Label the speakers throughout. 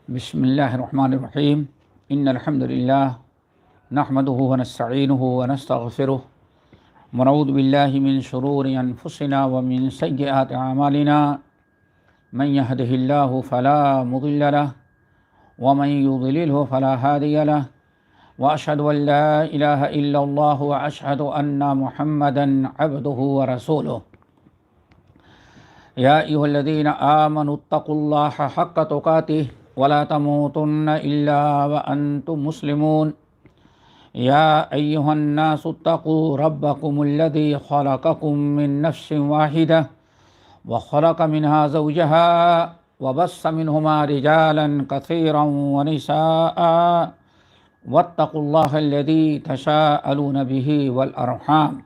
Speaker 1: بسم اللہ الرحمن الرحیم ان الحمد للہ نحمده ونستعینه ونستغفره ونعوذ باللہ من شرور انفسنا ومن سیئات اعمالنا من يهده اللہ فلا مضل له ومن يضلله فلا هادی له واشهد ان لا الہ الا اللہ واشهد ان محمدا عبده ورسوله یا ایھا الذین آمنوا اتقوا اللہ حق تقاته ولا تموتن الا وانتم مسلمون یا ایھا الناس اتقوا ربکم الذی خلقکم من نفس واحدہ وخلق منها زوجها وبث منهما رجالا كثيرا ونساء واتقوا الله الذي تساءلون به والارحام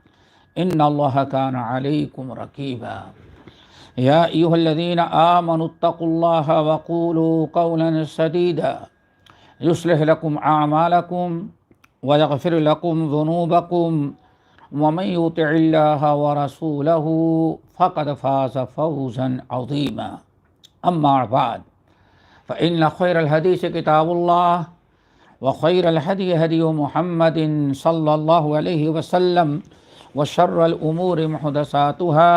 Speaker 1: ان الله كان عليكم رقيبا یا ایھا الذین آمنوا اتقوا اللہ وقولوا قولا سدیدا یصلح لکم اعمالکم ویغفر لکم ذنوبکم ومن یطع اللہ ورسولہ فقد فاز فوزا عظیما اما بعد فإن خیر الحدیث کتاب اللہ وخیر الہدی ہدی محمد صلی اللہ علیہ وسلم وشر الامور محدثاتها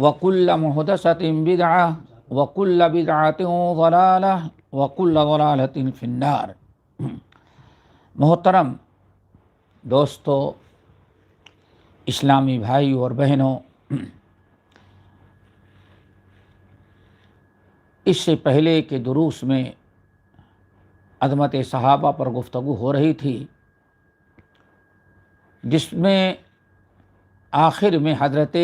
Speaker 1: وَكُلَّ مُحْدَثَةٍ بِدْعَةٍ وَكُلَّ بِدْعَةٍ ضَلَالَةٍ وَكُلَّ ضَلَالَةٍ فِي النَّارِ۔ محترم دوستو، اسلامی بھائیو اور بہنوں، اس سے پہلے کے دروس میں عظمت صحابہ پر گفتگو ہو رہی تھی، جس میں آخر میں حضرت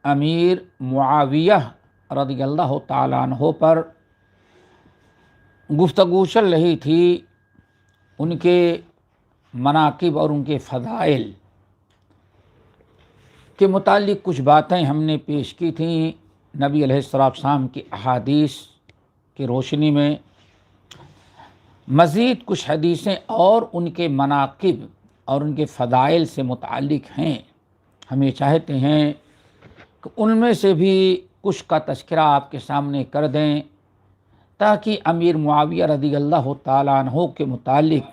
Speaker 1: امیر معاویہ رضی اللہ تعالیٰ عنہ پر گفتگو چل رہی تھی، ان کے مناقب اور ان کے فضائل کے متعلق کچھ باتیں ہم نے پیش کی تھیں نبی علیہ السلام کی احادیث کی روشنی میں۔ مزید کچھ حدیثیں اور ان کے مناقب اور ان کے فضائل سے متعلق ہیں، ہم یہ چاہتے ہیں کہ ان میں سے بھی کچھ کا تذکرہ آپ کے سامنے کر دیں، تاکہ امیر معاویہ رضی اللہ تعالیٰ عنہ کے متعلق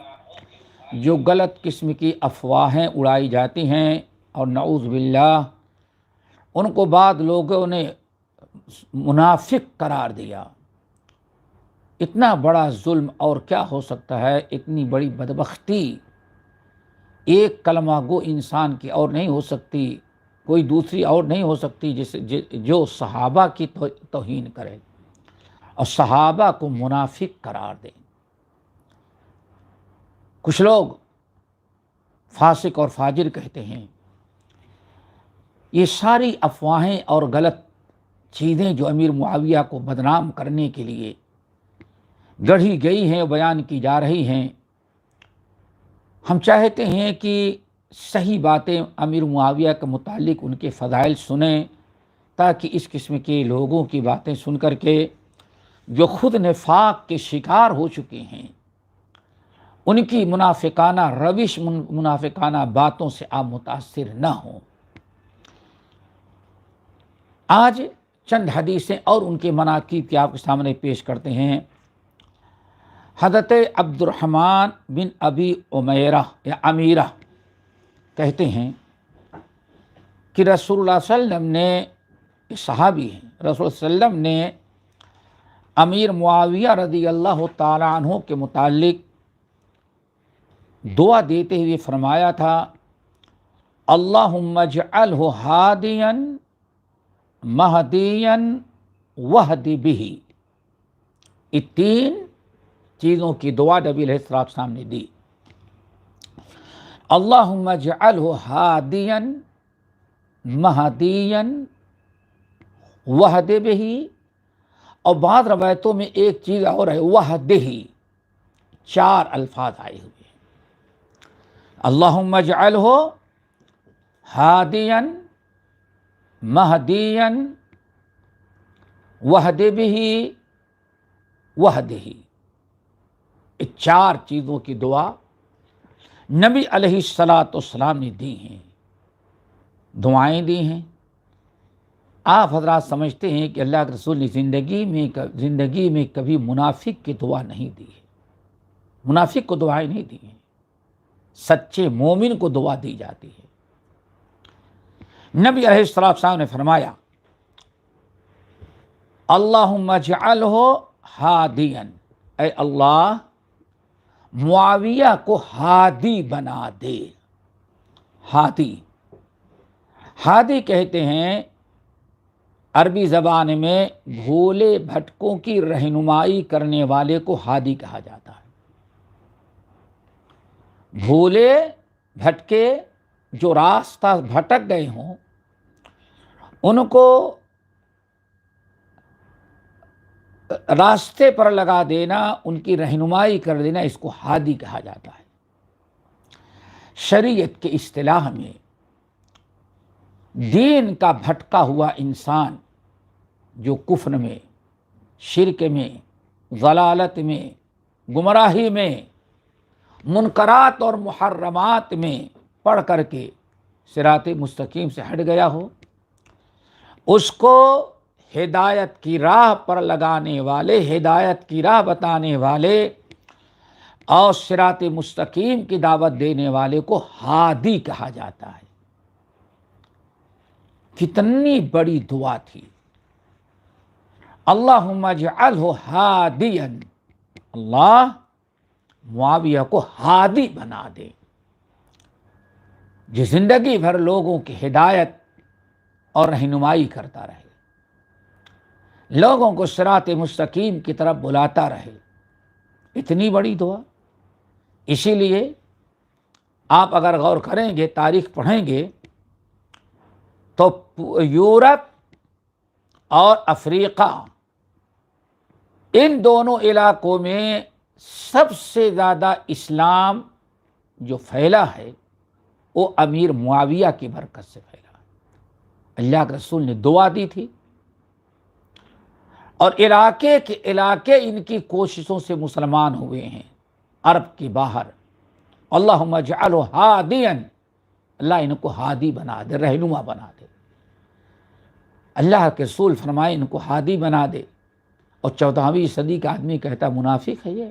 Speaker 1: جو غلط قسم کی افواہیں اڑائی جاتی ہیں اور نعوذ باللہ ان کو بعض لوگوں نے منافق قرار دیا۔ اتنا بڑا ظلم اور کیا ہو سکتا ہے، اتنی بڑی بدبختی ایک کلمہ گو انسان کی اور نہیں ہو سکتی، کوئی دوسری اور نہیں ہو سکتی جو صحابہ کی توہین کرے اور صحابہ کو منافق قرار دے۔ کچھ لوگ فاسق اور فاجر کہتے ہیں۔ یہ ساری افواہیں اور غلط چیزیں جو امیر معاویہ کو بدنام کرنے کے لیے گڑھی گئی ہیں، بیان کی جا رہی ہیں، ہم چاہتے ہیں کہ صحیح باتیں امیر معاویہ کے متعلق ان کے فضائل سنیں، تاکہ اس قسم کے لوگوں کی باتیں سن کر کے جو خود نفاق کے شکار ہو چکے ہیں، ان کی منافقانہ روش، منافقانہ باتوں سے آپ متاثر نہ ہوں۔ آج چند حدیثیں اور ان کے مناقب کی آپ کے سامنے پیش کرتے ہیں۔ حضرت عبد الرحمن بن ابی عمیرہ یا امیرہ کہتے ہیں کہ رسول اللہ صلی اللہ علیہ وسلم نے، صحابی ہیں، رسول اللہ صلی اللہ علیہ وسلم نے امیر معاویہ رضی اللہ تعالیٰ عنہ کے متعلق دعا دیتے ہوئے فرمایا تھا، اللہم اجعلہ ہادیا مہدیا واہد بہ۔ یہ تین چیزوں کی دعا نبی علیہ السلام نے دی۔ اللہم اجعلہ ہادیا مہدیا واہد بہ، اور بعض روایتوں میں ایک چیز اور ہے، واہدہ، چار الفاظ آئے ہوئے ہیں۔ اللہم اجعلہ ہادیا مہدیا واہد بہ واہدہ، یہ چار چیزوں کی دعا نبی علیہ الصلاۃ والسلام نے دی ہیں، دعائیں دی ہیں۔ آپ حضرات سمجھتے ہیں کہ اللہ کے رسول نے زندگی میں کبھی منافق کی دعا نہیں دی ہے، منافق کو دعائیں نہیں دی ہیں، سچے مومن کو دعا دی جاتی ہے۔ نبی علیہ السلام نے فرمایا اللہم اجعلہ ہادیا، اے اللہ معاویہ کو ہادی بنا دے۔ ہادی کہتے ہیں عربی زبان میں بھولے بھٹکوں کی رہنمائی کرنے والے کو ہادی کہا جاتا ہے۔ بھولے بھٹکے جو راستہ بھٹک گئے ہوں ان کو راستے پر لگا دینا، ان کی رہنمائی کر دینا، اس کو ہادی کہا جاتا ہے۔ شریعت کے اصطلاح میں دین کا بھٹکا ہوا انسان جو کفر میں، شرک میں، ضلالت میں، گمراہی میں، منکرات اور محرمات میں پڑھ کر کے صراط مستقیم سے ہٹ گیا ہو، اس کو ہدایت کی راہ پر لگانے والے، ہدایت کی راہ بتانے والے اور صراط مستقیم کی دعوت دینے والے کو ہادی کہا جاتا ہے۔ کتنی بڑی دعا تھی، اللہم اجعلہ ہادیا، اللہ معاویہ کو ہادی بنا دے، جو زندگی بھر لوگوں کی ہدایت اور رہنمائی کرتا رہے، لوگوں کو صراط مستقیم کی طرف بلاتا رہے۔ اتنی بڑی دعا۔ اسی لیے آپ اگر غور کریں گے، تاریخ پڑھیں گے تو یورپ اور افریقہ، ان دونوں علاقوں میں سب سے زیادہ اسلام جو پھیلا ہے وہ امیر معاویہ کی برکت سے پھیلا۔ اللہ کے رسول نے دعا دی تھی اور علاقے ان کی کوششوں سے مسلمان ہوئے ہیں، عرب کی باہر۔ اللہم اجعلہ ہادیا، اللہ ان کو ہادی بنا دے، رہنما بنا دے۔ اللہ کے رسول فرمائے ان کو ہادی بنا دے، اور 14ویں صدی کا آدمی کہتا منافق ہے، یہ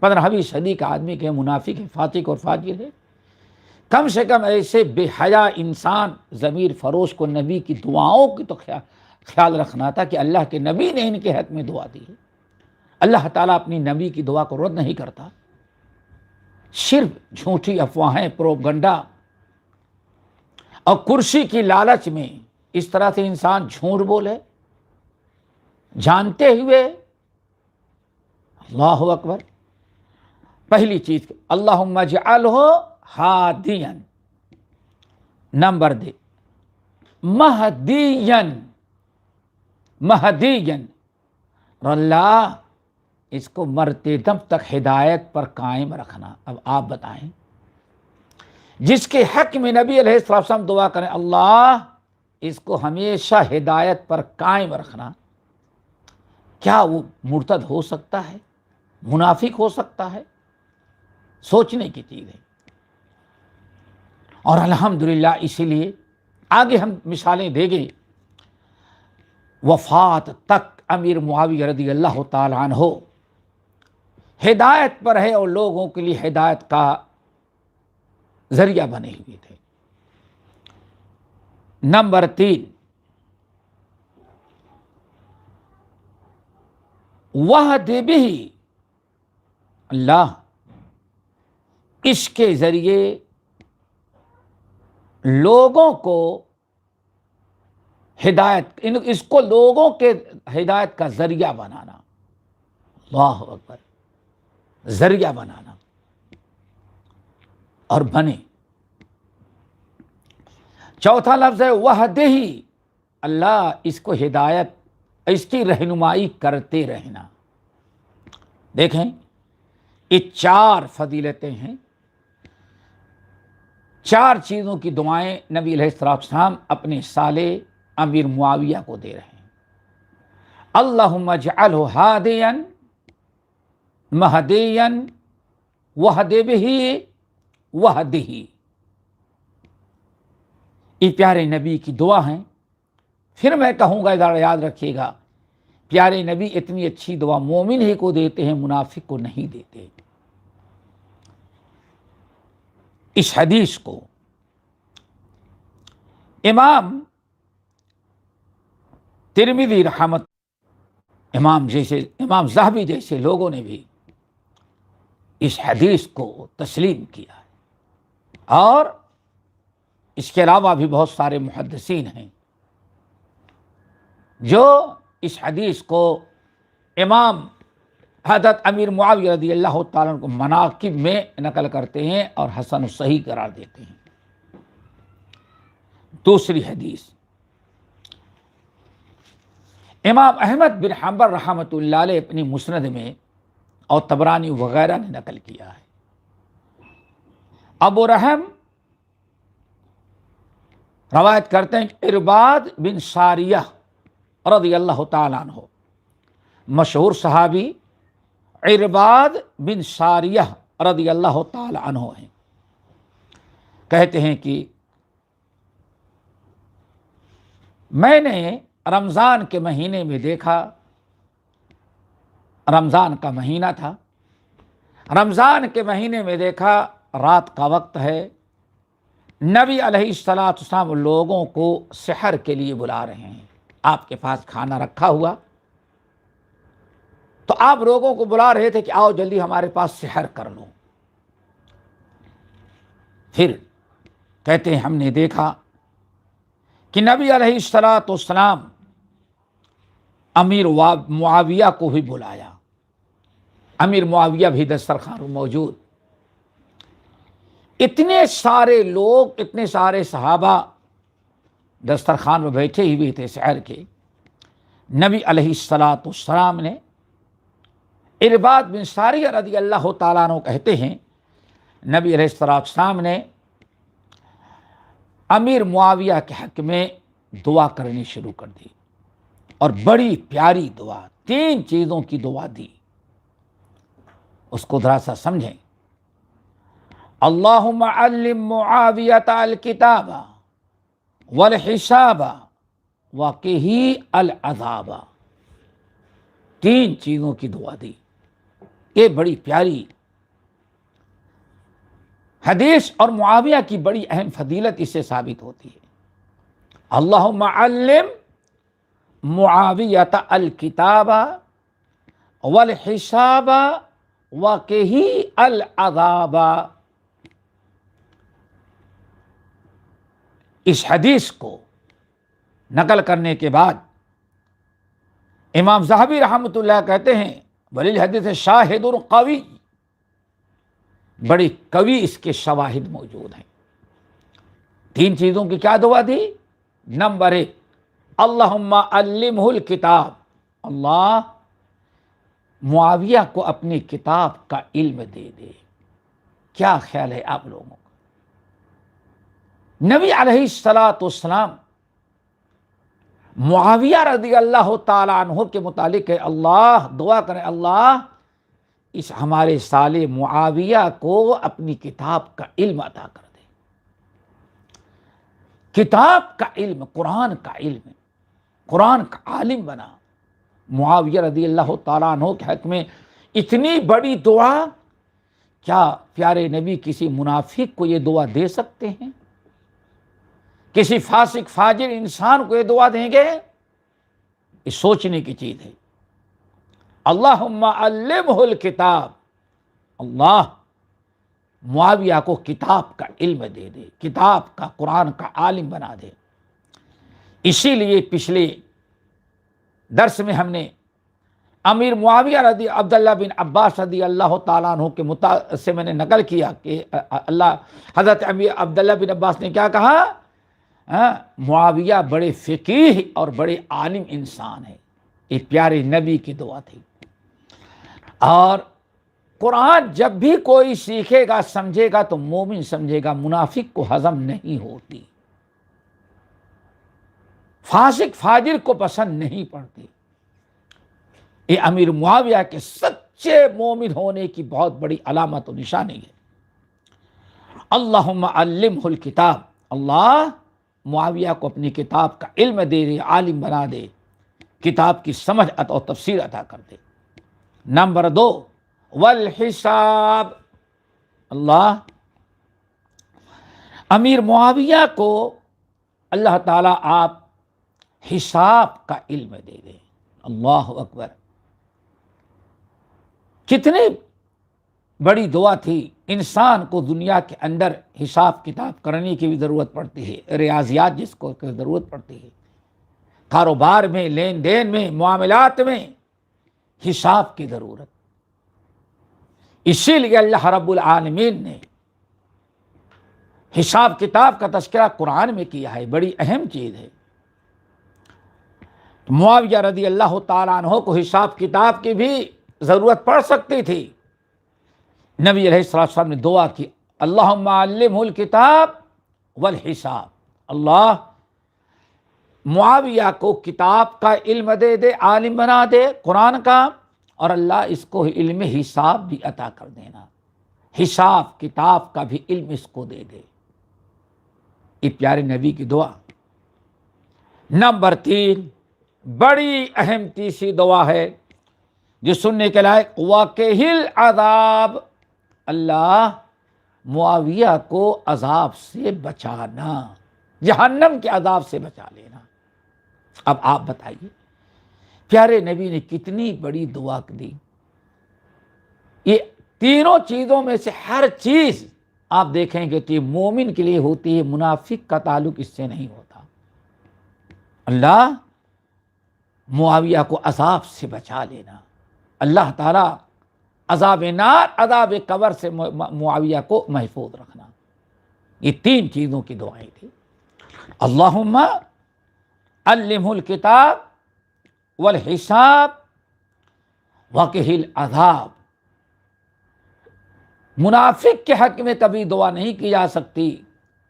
Speaker 1: 15ویں صدی کا آدمی کہ منافق ہے، فاسق اور فاجر ہے۔ کم سے کم ایسے بے حیا انسان ضمیر فروش کو نبی کی دعاؤں کی تو خیال رکھنا تھا کہ اللہ کے نبی نے ان کے حق میں دعا دی ہے۔ اللہ تعالیٰ اپنی نبی کی دعا کو رد نہیں کرتا۔ صرف جھوٹی افواہیں، پروپگنڈا اور کرسی کی لالچ میں اس طرح سے انسان جھوٹ بولے جانتے ہوئے۔ اللہ اکبر۔ پہلی چیز اللہم اجعلہ ہادیا، نمبر دے مہدیا، اور اللہ اس کو مرتے دم تک ہدایت پر قائم رکھنا۔ اب آپ بتائیں، جس کے حق میں نبی علیہ السلام دعا کریں اللہ اس کو ہمیشہ ہدایت پر قائم رکھنا، کیا وہ مرتد ہو سکتا ہے؟ منافق ہو سکتا ہے؟ سوچنے کی چیز ہے۔ اور الحمدللہ اسی لیے آگے ہم مثالیں دیں گے، وفات تک امیر معاویہ رضی اللہ تعالیٰ عنہ ہدایت پر ہے اور لوگوں کے لیے ہدایت کا ذریعہ بنے ہوئے تھے۔ نمبر 3، وحد بھی، اللہ اس کے ذریعے لوگوں کو ہدایت، اس کو لوگوں کے ہدایت کا ذریعہ بنانا۔ اللہ اکبر، ذریعہ بنانا، اور بنے۔ چوتھا لفظ ہے وحدہ، اللہ اس کو ہدایت، اس کی رہنمائی کرتے رہنا۔ دیکھیں یہ 4 فضیلتیں ہیں، 4 چیزوں کی دعائیں نبی علیہ السلام اپنے سالے امیر معاویہ کو دے رہے ہیں۔ اللہم اجعلہ ہادیا مہدیا وحد بہ وحدہ۔ یہ پیارے نبی کی دعا ہیں، پھر میں کہوں گا، ذرا یاد رکھیے گا، پیارے نبی اتنی اچھی دعا مومن ہی کو دیتے ہیں، منافق کو نہیں دیتے۔ اس حدیث کو امام ترمذی رحمت، امام ذہبی جیسے لوگوں نے بھی اس حدیث کو تسلیم کیا ہے، اور اس کے علاوہ بھی بہت سارے محدثین ہیں جو اس حدیث کو امام حضرت امیر معاویہ رضی اللہ تعالیٰ عنہ کو مناقب میں نقل کرتے ہیں اور حسن و صحیح قرار دیتے ہیں۔ دوسری حدیث امام احمد بن حنبل رحمۃ اللہ علیہ اپنی مسند میں اور طبرانی وغیرہ نے نقل کیا ہے۔ ابو رحم روایت کرتے ہیں کہ ارباد بن ساریہ رضی اللہ تعالیٰ عنہ، مشہور صحابی ارباد بن ساریہ رضی اللہ تعالیٰ عنہ ہیں، کہتے ہیں کہ میں نے رمضان کے مہینے میں دیکھا، رمضان کا مہینہ تھا، رمضان کے مہینے میں دیکھا رات کا وقت ہے، نبی علیہ الصلوۃ والسلام لوگوں کو سحر کے لیے بلا رہے ہیں، آپ کے پاس کھانا رکھا ہوا، تو آپ لوگوں کو بلا رہے تھے کہ آؤ جلدی ہمارے پاس سحر کر لو۔ پھر کہتے ہیں ہم نے دیکھا کہ نبی علیہ الصلوۃ والسلام امیر معاویہ کو بھی بلایا، امیر معاویہ بھی دسترخوان میں موجود، اتنے سارے لوگ، اتنے سارے صحابہ دسترخوان میں بیٹھے ہی بھی تھے سحر کے۔ نبی علیہ الصلوۃ والسلام نے، ارباد بن ساریہ رضی اللہ تعالیٰ عنہ کہتے ہیں، نبی علیہ الصلوۃ والسلام نے امیر معاویہ کے حق میں دعا کرنی شروع کر دی، اور بڑی پیاری دعا، 3 چیزوں کی دعا دی، اس کو ذرا سا سمجھیں۔ اللہم علم معاویۃ الکتاب والحساب وقہی العذاب، 3 چیزوں کی دعا دی۔ یہ بڑی پیاری حدیث اور معاویہ کی بڑی اہم فضیلت اس سے ثابت ہوتی ہے۔ اللہم علم معاویۃ الکتاب والحساب وقہی العذاب۔ اس حدیث کو نقل کرنے کے بعد امام ذہبی رحمۃ اللہ کہتے ہیں وللحدیث شاہد قوی، بڑی قوی اس کے شواہد موجود ہیں۔ 3 چیزوں کی کیا دعا دی؟ نمبر 1، اللہم علمہ الکتاب، اللہ معاویہ کو اپنی کتاب کا علم دے دے۔ کیا خیال ہے آپ لوگوں کا؟ نبی علیہ الصلوۃ والسلام معاویہ رضی اللہ تعالیٰ عنہ کے متعلق ہے، اللہ دعا کریں، اللہ اس ہمارے صالح معاویہ کو اپنی کتاب کا علم عطا کر دے۔ کتاب کا علم، قرآن کا علم، قرآن کا عالم بنا۔ معاویہ رضی اللہ تعالیٰ عنہ کے حق میں اتنی بڑی دعا، کیا پیارے نبی کسی منافق کو یہ دعا دے سکتے ہیں؟ کسی فاسق فاجر انسان کو یہ دعا دیں گے؟ یہ سوچنے کی چیز ہے۔ اللہم علمہ الکتاب، اللہ معاویہ کو کتاب کا علم دے دے، کتاب کا، قرآن کا عالم بنا دے۔ اسی لیے پچھلے درس میں ہم نے امیر معاویہ رضی عبداللہ بن عباس رضی اللہ تعالیٰ عنہ کے سے میں نے نقل کیا کہ حضرت امیر عبداللہ بن عباس نے کیا کہا؟ معاویہ بڑے فقیہ اور بڑے عالم انسان ہیں۔ یہ پیارے نبی کی دعا تھی۔ اور قرآن جب بھی کوئی سیکھے گا، سمجھے گا تو مومن سمجھے گا، منافق کو ہضم نہیں ہوتی، فاسق فاجر کو پسند نہیں پڑتی۔ یہ امیر معاویہ کے سچے مومن ہونے کی بہت بڑی علامت و نشانی ہے۔ اللہم علمہ الکتاب، اللہ معاویہ کو اپنی کتاب کا علم دے دے، عالم بنا دے، کتاب کی سمجھ اور تفسیر عطا کر دے۔ نمبر 2 والحساب، اللہ امیر معاویہ کو اللہ تعالیٰ آپ حساب کا علم دے دے۔ اللہ اکبر، کتنی بڑی دعا تھی۔ انسان کو دنیا کے اندر حساب کتاب کرنے کی بھی ضرورت پڑتی ہے، ریاضیات جس کو ضرورت پڑتی ہے، کاروبار میں، لین دین میں، معاملات میں حساب کی ضرورت۔ اسی لیے اللہ رب العالمین نے حساب کتاب کا تذکرہ قرآن میں کیا ہے، بڑی اہم چیز ہے۔ معاویہ رضی اللہ تعالیٰ عنہ کو حساب کتاب کی بھی ضرورت پڑ سکتی تھی۔ نبی علیہ السلام نے دعا کی، اللہم علمہ الکتاب والحساب، اللہ معاویہ کو کتاب کا علم دے دے، عالم بنا دے قرآن کا، اور اللہ اس کو علم حساب بھی عطا کر دینا، حساب کتاب کا بھی علم اس کو دے دے۔ یہ پیارے نبی کی دعا۔ نمبر 3 بڑی اہم تیسری دعا ہے جو سننے کے لائق، وَقِهِ الْعَذَابَ، اللہ معاویہ کو عذاب سے بچانا، جہنم کے عذاب سے بچا لینا۔ اب آپ بتائیے پیارے نبی نے کتنی بڑی دعا دی۔ یہ تینوں چیزوں میں سے ہر چیز آپ دیکھیں گے کہ یہ مومن کے لیے ہوتی ہے، منافق کا تعلق اس سے نہیں ہوتا۔ اللہ معاویہ کو عذاب سے بچا لینا، اللہ تعالیٰ عذاب نار، عذاب قبر سے معاویہ کو محفوظ رکھنا۔ یہ 3 چیزوں کی دعائیں تھی۔ اللہم علمہ الکتاب والحساب وقہ العذاب۔ منافق کے حق میں کبھی دعا نہیں کی جا سکتی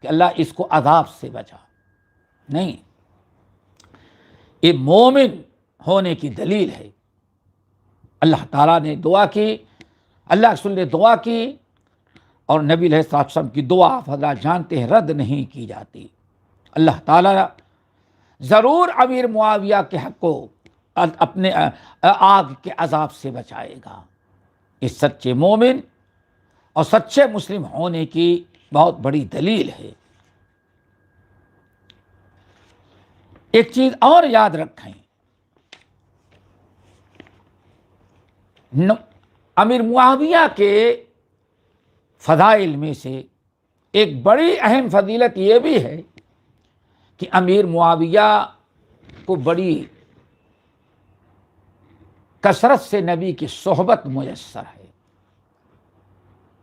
Speaker 1: کہ اللہ اس کو عذاب سے بچا، نہیں، یہ مومن ہونے کی دلیل ہے۔ اللہ تعالیٰ نے دعا کی، اللہ رسول نے دعا کی، اور نبی علیہ السلام کی دعا آپ حضرات جانتے ہیں رد نہیں کی جاتی۔ اللہ تعالیٰ ضرور امیر معاویہ کے حق کو اپنے آگ کے عذاب سے بچائے گا۔ اس سچے مومن اور سچے مسلم ہونے کی بہت بڑی دلیل ہے۔ ایک چیز اور یاد رکھیں، امیر معاویہ کے فضائل میں سے ایک بڑی اہم فضیلت یہ بھی ہے کہ امیر معاویہ کو بڑی کثرت سے نبی کی صحبت میسر ہے،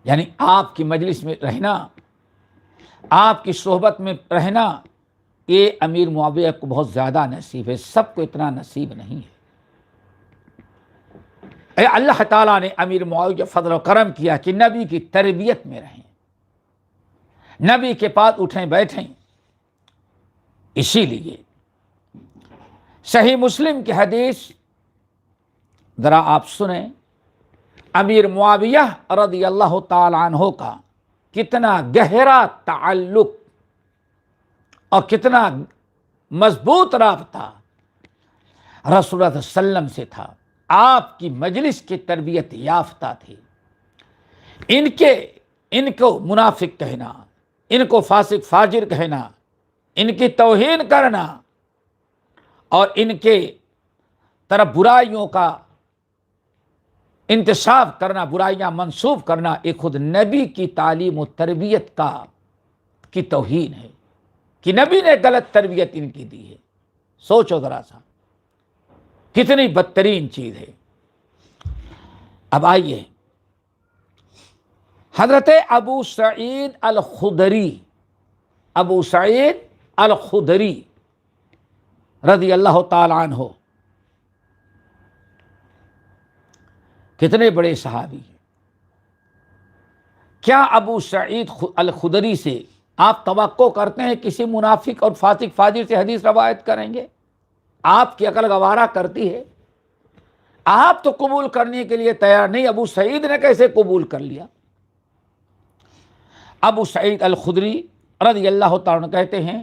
Speaker 1: یعنی آپ کی مجلس میں رہنا، آپ کی صحبت میں رہنا، یہ امیر معاویہ کو بہت زیادہ نصیب ہے، سب کو اتنا نصیب نہیں ہے۔ اللہ تعالیٰ نے امیر معاویہ فضل و کرم کیا کہ نبی کی تربیت میں رہیں، نبی کے پاس اٹھیں بیٹھیں۔ اسی لیے صحیح مسلم کی حدیث ذرا آپ سنیں، امیر معاویہ رضی اللہ تعالی عنہ کا کتنا گہرا تعلق اور کتنا مضبوط رابطہ رسول اللہ صلی اللہ علیہ وسلم سے تھا، آپ کی مجلس کی تربیت یافتہ تھی۔ ان کو منافق کہنا، ان کو فاسق فاجر کہنا، ان کی توہین کرنا اور ان کے طرف برائیوں کا انتساب کرنا، برائیاں منسوب کرنا، یہ خود نبی کی تعلیم و تربیت کی توہین ہے کہ نبی نے غلط تربیت ان کی دی ہے۔ سوچو ذرا سا کتنی بدترین چیز ہے۔ اب آئیے حضرت ابو سعید الخدری رضی اللہ تعالی عنہ کتنے بڑے صحابی ہیں۔ کیا ابو سعید الخدری سے آپ توقع کرتے ہیں کسی منافق اور فاسق فاجر سے حدیث روایت کریں گے؟ آپ کی عقل گوارا کرتی ہے؟ آپ تو قبول کرنے کے لیے تیار نہیں، ابو سعید نے کیسے قبول کر لیا؟ ابو سعید الخدری رضی اللہ تعالیٰ عنہ کہتے ہیں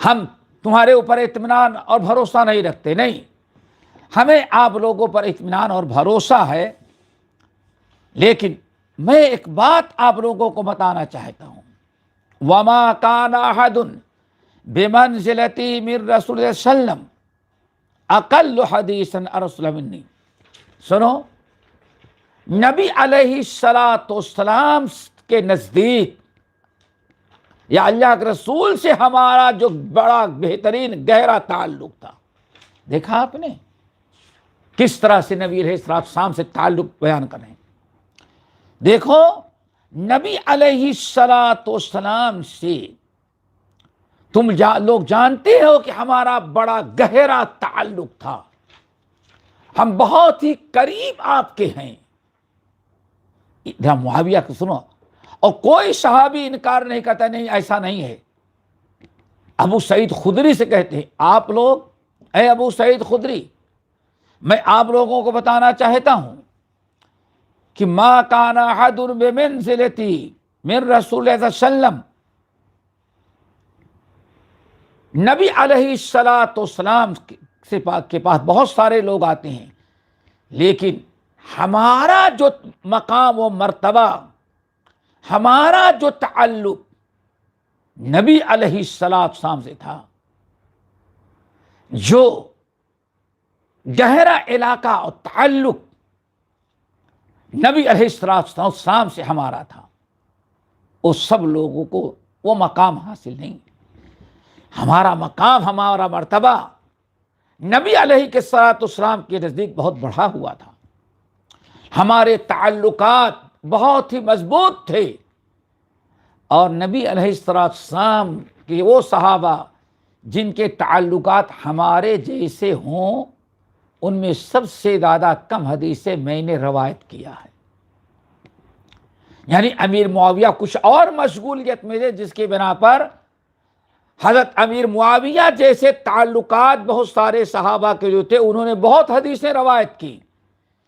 Speaker 1: ہم تمہارے اوپر اطمینان اور بھروسہ نہیں رکھتے، نہیں، ہمیں آپ لوگوں پر اطمینان اور بھروسہ ہے، لیکن میں ایک بات آپ لوگوں کو بتانا چاہتا ہوں، وما کان احد بمنزلتی من رسول اللہ صلی اللہ علیہ وسلم اقل حدیثا ارسل منی۔ سنو، نبی علیہ الصلاۃ والسلام کے نزدیک یا اللہ کے رسول سے ہمارا جو بڑا بہترین گہرا تعلق تھا، دیکھا آپ نے کس طرح سے نبی علیہ السلام سے تعلق بیان کر رہے ہیں۔ دیکھو، نبی علیہ الصلاۃ والسلام سے تم لوگ جانتے ہو کہ ہمارا بڑا گہرا تعلق تھا، ہم بہت ہی قریب آپ کے ہیں۔ ادھر معاویہ کو سنو، اور کوئی صحابی انکار نہیں کرتا، نہیں ایسا نہیں ہے۔ ابو سعید خدری سے کہتے ہیں، آپ لوگ، اے ابو سعید خدری، میں آپ لوگوں کو بتانا چاہتا ہوں کہ ما کان احد بمنزلتی من رسول اللہ صلی اللہ علیہ وسلم، نبی علیہ الصلاۃ والسلام کے پاس بہت سارے لوگ آتے ہیں، لیکن ہمارا جو مقام و مرتبہ، ہمارا جو تعلق نبی علیہ الصلاۃ والسلام سے تھا، جو گہرا علاقہ اور تعلق نبی علیہ الصلاۃ والسلام سے ہمارا تھا، وہ سب لوگوں کو وہ مقام حاصل نہیں۔ ہمارا مقام، ہمارا مرتبہ نبی علیہ الصلاۃ والسلام کے نزدیک بہت بڑھا ہوا تھا، ہمارے تعلقات بہت ہی مضبوط تھے، اور نبی علیہ الصلاۃ والسلام کے وہ صحابہ جن کے تعلقات ہمارے جیسے ہوں، ان میں سب سے زیادہ کم حدیثیں میں نے روایت کیا ہے۔ یعنی امیر معاویہ کچھ اور مشغولیت میں تھے، جس کی بنا پر حضرت امیر معاویہ جیسے تعلقات بہت سارے صحابہ کے جو تھے، انہوں نے بہت حدیثیں روایت کی،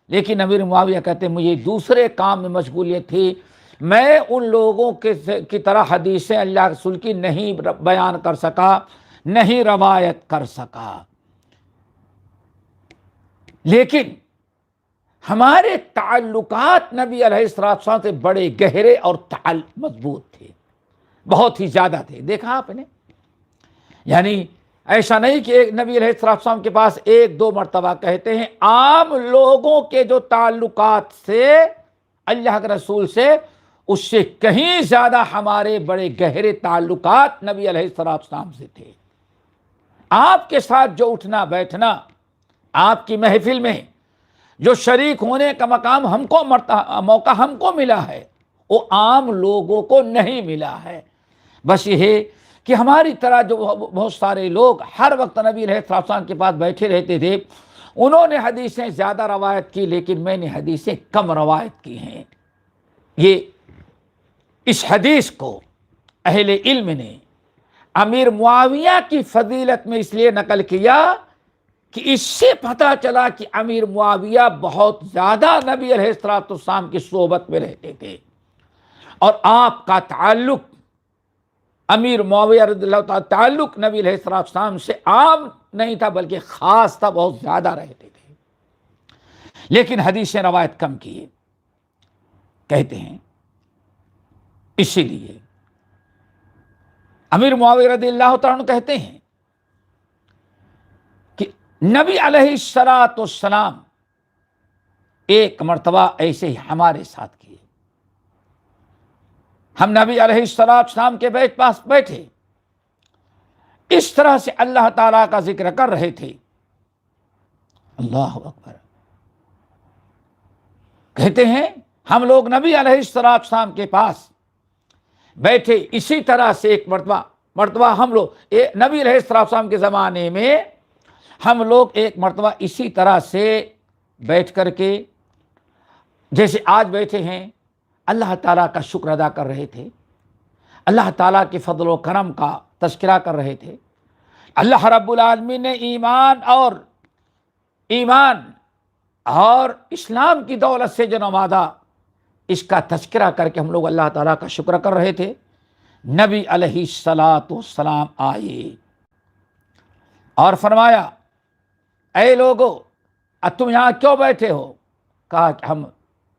Speaker 1: لیکن امیر معاویہ کہتے ہیں مجھے دوسرے کام میں مشغولیت تھی، میں ان لوگوں کی طرح حدیثیں اللہ کے رسول کی نہیں بیان کر سکا، نہیں روایت کر سکا۔ لیکن ہمارے تعلقات نبی علیہ السلام سے بڑے گہرے اور مضبوط تھے، بہت ہی زیادہ تھے۔ دیکھا آپ نے، یعنی ایسا نہیں کہ ایک نبی علیہ السلام کے پاس ایک دو مرتبہ کہتے ہیں، عام لوگوں کے جو تعلقات سے اللہ کے رسول سے، اس سے کہیں زیادہ ہمارے بڑے گہرے تعلقات نبی علیہ السلام سے تھے۔ آپ کے ساتھ جو اٹھنا بیٹھنا، آپ کی محفل میں جو شریک ہونے کا مقام ہم کو موقع ہم کو ملا ہے، وہ عام لوگوں کو نہیں ملا ہے۔ بس یہ ہے کہ ہماری طرح جو بہت سارے لوگ ہر وقت نبی علیہ السلام کے پاس بیٹھے رہتے تھے، انہوں نے حدیثیں زیادہ روایت کی، لیکن میں نے حدیثیں کم روایت کی ہیں۔ یہ اس حدیث کو اہل علم نے امیر معاویہ کی فضیلت میں اس لیے نقل کیا کہ اس سے پتہ چلا کہ امیر معاویہ بہت زیادہ نبی علیہ السلام کی صحبت میں رہتے تھے، اور آپ کا تعلق امیر معاویہ رضی اللہ تعالیٰ تعلق نبی علیہ السلام سے عام نہیں تھا، بلکہ خاص تھا، بہت زیادہ رہتے تھے، لیکن حدیثیں روایت کم کیے۔ کہتے ہیں اسی لیے امیر معاویہ رضی اللہ تعالیٰ عنہ کہتے ہیں کہ نبی علیہ السلام ایک مرتبہ ایسے ہی ہمارے ساتھ کیے، ہم نبی علیہ السلام کے پاس بیٹھے، اس طرح سے اللہ تعالیٰ کا ذکر کر رہے تھے۔ اللہ اکبر۔ کہتے ہیں ہم لوگ نبی علیہ السلام کے پاس بیٹھے، اسی طرح سے ایک مرتبہ ہم لوگ نبی علیہ السلام کے زمانے میں ہم لوگ ایک مرتبہ اسی طرح سے بیٹھ کر کے جیسے آج بیٹھے ہیں، اللہ تعالیٰ کا شکر ادا کر رہے تھے، اللہ تعالیٰ کے فضل و کرم کا تذکرہ کر رہے تھے۔ اللہ رب العالمین نے ایمان اور اسلام کی دولت سے جو نوازا، اس کا تذکرہ کر کے ہم لوگ اللہ تعالیٰ کا شکر کر رہے تھے۔ نبی علیہ السلام آئے، اور فرمایا اے لوگو تم یہاں کیوں بیٹھے ہو؟ کہا کہ ہم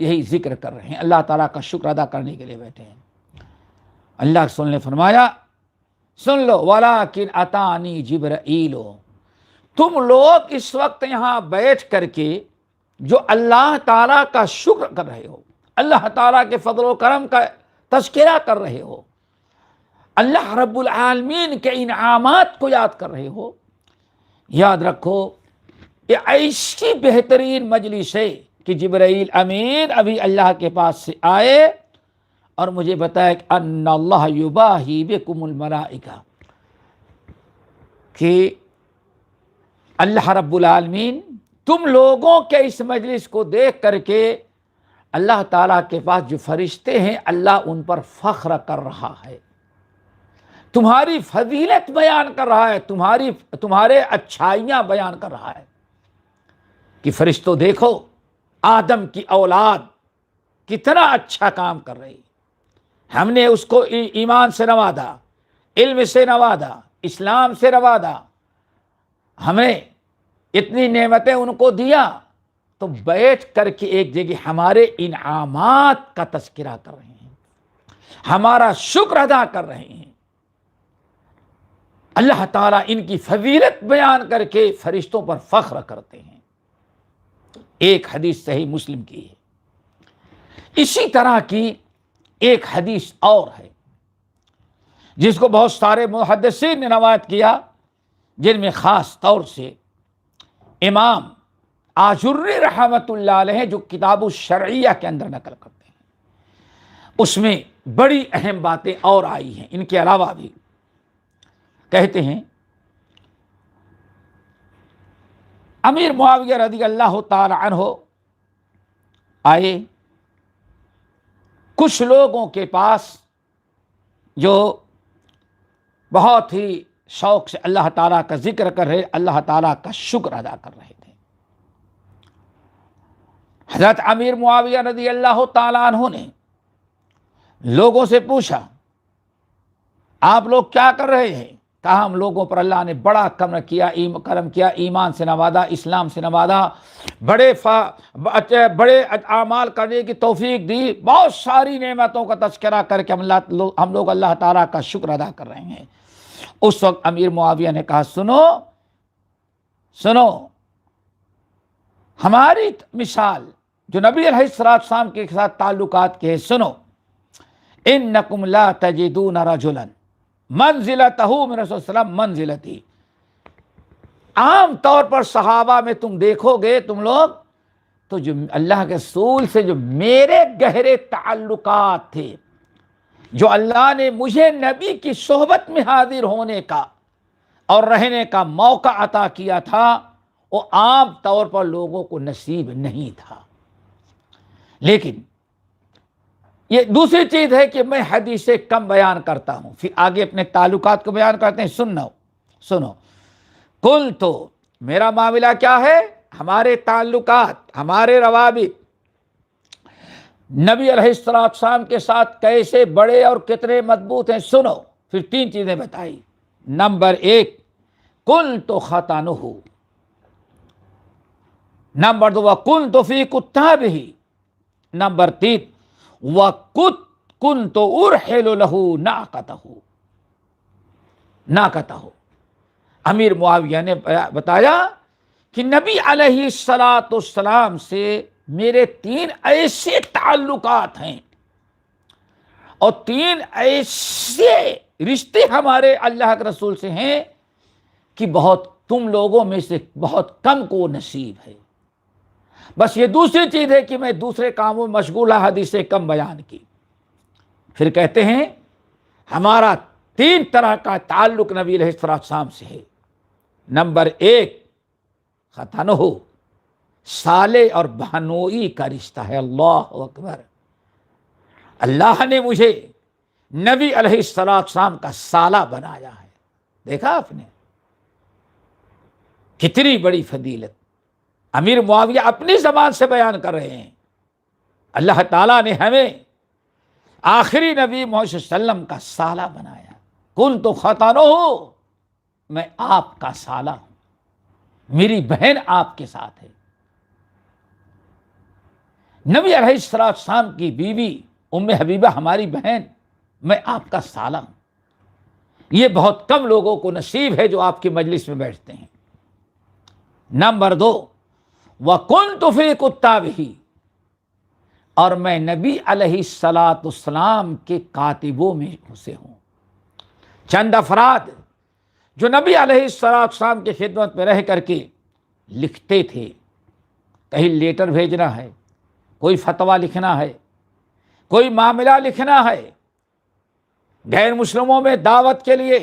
Speaker 1: یہی ذکر کر رہے ہیں، اللہ تعالیٰ کا شکر ادا کرنے کے لیے بیٹھے ہیں۔ اللہ کے رسول نے فرمایا سن لو ولیکن اتانی جبرائیل، تم لوگ اس وقت یہاں بیٹھ کر کے جو اللہ تعالیٰ کا شکر کر رہے ہو، اللہ تعالیٰ کے فضل و کرم کا تذکرہ کر رہے ہو، اللہ رب العالمین کے انعامات کو یاد کر رہے ہو، یاد رکھو یہ ایسی بہترین مجلس ہے کہ جبرائیل امین ابھی اللہ کے پاس سے آئے اور مجھے بتایا کہ ان اللہ یباہی بکم الملائکہ، کہ اللہ رب العالمین تم لوگوں کے اس مجلس کو دیکھ کر کے اللہ تعالیٰ کے پاس جو فرشتے ہیں اللہ ان پر فخر کر رہا ہے، تمہاری فضیلت بیان کر رہا ہے، تمہارے اچھائیاں بیان کر رہا ہے کہ فرشتوں دیکھو آدم کی اولاد کتنا اچھا کام کر رہی، ہم نے اس کو ایمان سے نوازا، علم سے نوازا، اسلام سے نوازا، ہمیں اتنی نعمتیں ان کو دیا، تو بیٹھ کر کے ایک جگہ ہمارے انعامات کا تذکرہ کر رہے ہیں، ہمارا شکر ادا کر رہے ہیں۔ اللہ تعالیٰ ان کی فضیلت بیان کر کے فرشتوں پر فخر کرتے ہیں۔ ایک حدیث صحیح مسلم کی ہے۔ اسی طرح کی ایک حدیث اور ہے جس کو بہت سارے محدثین نے روایت کیا، جن میں خاص طور سے امام آجری رحمۃ اللہ علیہ جو کتاب الشرعیہ کے اندر نقل کرتے ہیں، اس میں بڑی اہم باتیں اور آئی ہیں۔ ان کے علاوہ بھی کہتے ہیں امیر معاویہ رضی اللہ تعالی عنہ آئے کچھ لوگوں کے پاس جو بہت ہی شوق سے اللہ تعالیٰ کا ذکر کر رہے، اللہ تعالیٰ کا شکر ادا کر رہے تھے۔ حضرت امیر معاویہ رضی اللہ تعالیٰ عنہ نے لوگوں سے پوچھا آپ لوگ کیا کر رہے ہیں؟ کہا ہم لوگوں پر اللہ نے بڑا کرم کیا، ایمان سے نوازا، اسلام سے نوازا، بڑے اعمال کرنے کی توفیق دی، بہت ساری نعمتوں کا تذکرہ کر کے ہم لوگ اللہ تعالیٰ کا شکر ادا کر رہے ہیں۔ اس وقت امیر معاویہ نے کہا سنو ہماری مثال جو نبی علیہ السلام کے ساتھ تعلقات کے ہے، سنو انکم لا تجدون رجلا منزلتہ من رسول اللہ منزلتی، عام طور پر صحابہ میں تم دیکھو گے تم لوگ تو جو اللہ کے رسول سے جو میرے گہرے تعلقات تھے، جو اللہ نے مجھے نبی کی صحبت میں حاضر ہونے کا اور رہنے کا موقع عطا کیا تھا، وہ عام طور پر لوگوں کو نصیب نہیں تھا۔ لیکن یہ دوسری چیز ہے کہ میں حدیثیں کم بیان کرتا ہوں، پھر آگے اپنے تعلقات کو بیان کرتے ہیں۔ سنو کل تو میرا معاملہ کیا ہے، ہمارے تعلقات، ہمارے روابط نبی علیہ السلام کے ساتھ کیسے بڑے اور کتنے مضبوط ہیں۔ سنو پھر تین چیزیں بتائی۔ نمبر ایک کل تو خطانہ، نمبر دو وَكُنْتُ فِي كُتَّابِهِ، نمبر تین وَكُنْتُ أُرْحِلُ لَهُ نَاقَتَهُ۔ امیر معاویہ نے بتایا کہ نبی علیہ السلام سے میرے تین ایسے تعلقات ہیں اور تین ایسے رشتے ہمارے اللہ کے رسول سے ہیں کہ بہت تم لوگوں میں سے بہت کم کو نصیب ہے۔ بس یہ دوسری چیز ہے کہ میں دوسرے کاموں میں مشغول حدیثیں کم بیان کی۔ پھر کہتے ہیں ہمارا تین طرح کا تعلق نبی علیہ السلام سے ہے۔ نمبر ایک ختنہ، سالے اور بہنوئی کا رشتہ ہے۔ اللہ اکبر، اللہ نے مجھے نبی علیہ السلام کا سالہ بنایا ہے۔ دیکھا آپ نے کتنی بڑی فضیلت امیر معاویہ اپنی زبان سے بیان کر رہے ہیں۔ اللہ تعالیٰ نے ہمیں آخری نبی محمد صلی اللہ علیہ وسلم کا سالہ بنایا۔ کن تو خطانہ، میں آپ کا سالہ ہوں، میری بہن آپ کے ساتھ ہے۔ نبی علیہ السلام کی بیوی ام حبیبہ ہماری بہن، میں آپ کا سالہ ہوں۔ یہ بہت کم لوگوں کو نصیب ہے جو آپ کی مجلس میں بیٹھتے ہیں۔ نمبر 2، وَكُنْتُ فِي كُتَّابِهِ، اور میں نبی علیہ السلام کے کاتبوں میں سے ہوں۔ چند افراد جو نبی علیہ السلام کی خدمت میں رہ کر کے لکھتے تھے، کہیں لیٹر بھیجنا ہے، کوئی فتویٰ لکھنا ہے، کوئی معاملہ لکھنا ہے، غیر مسلموں میں دعوت کے لیے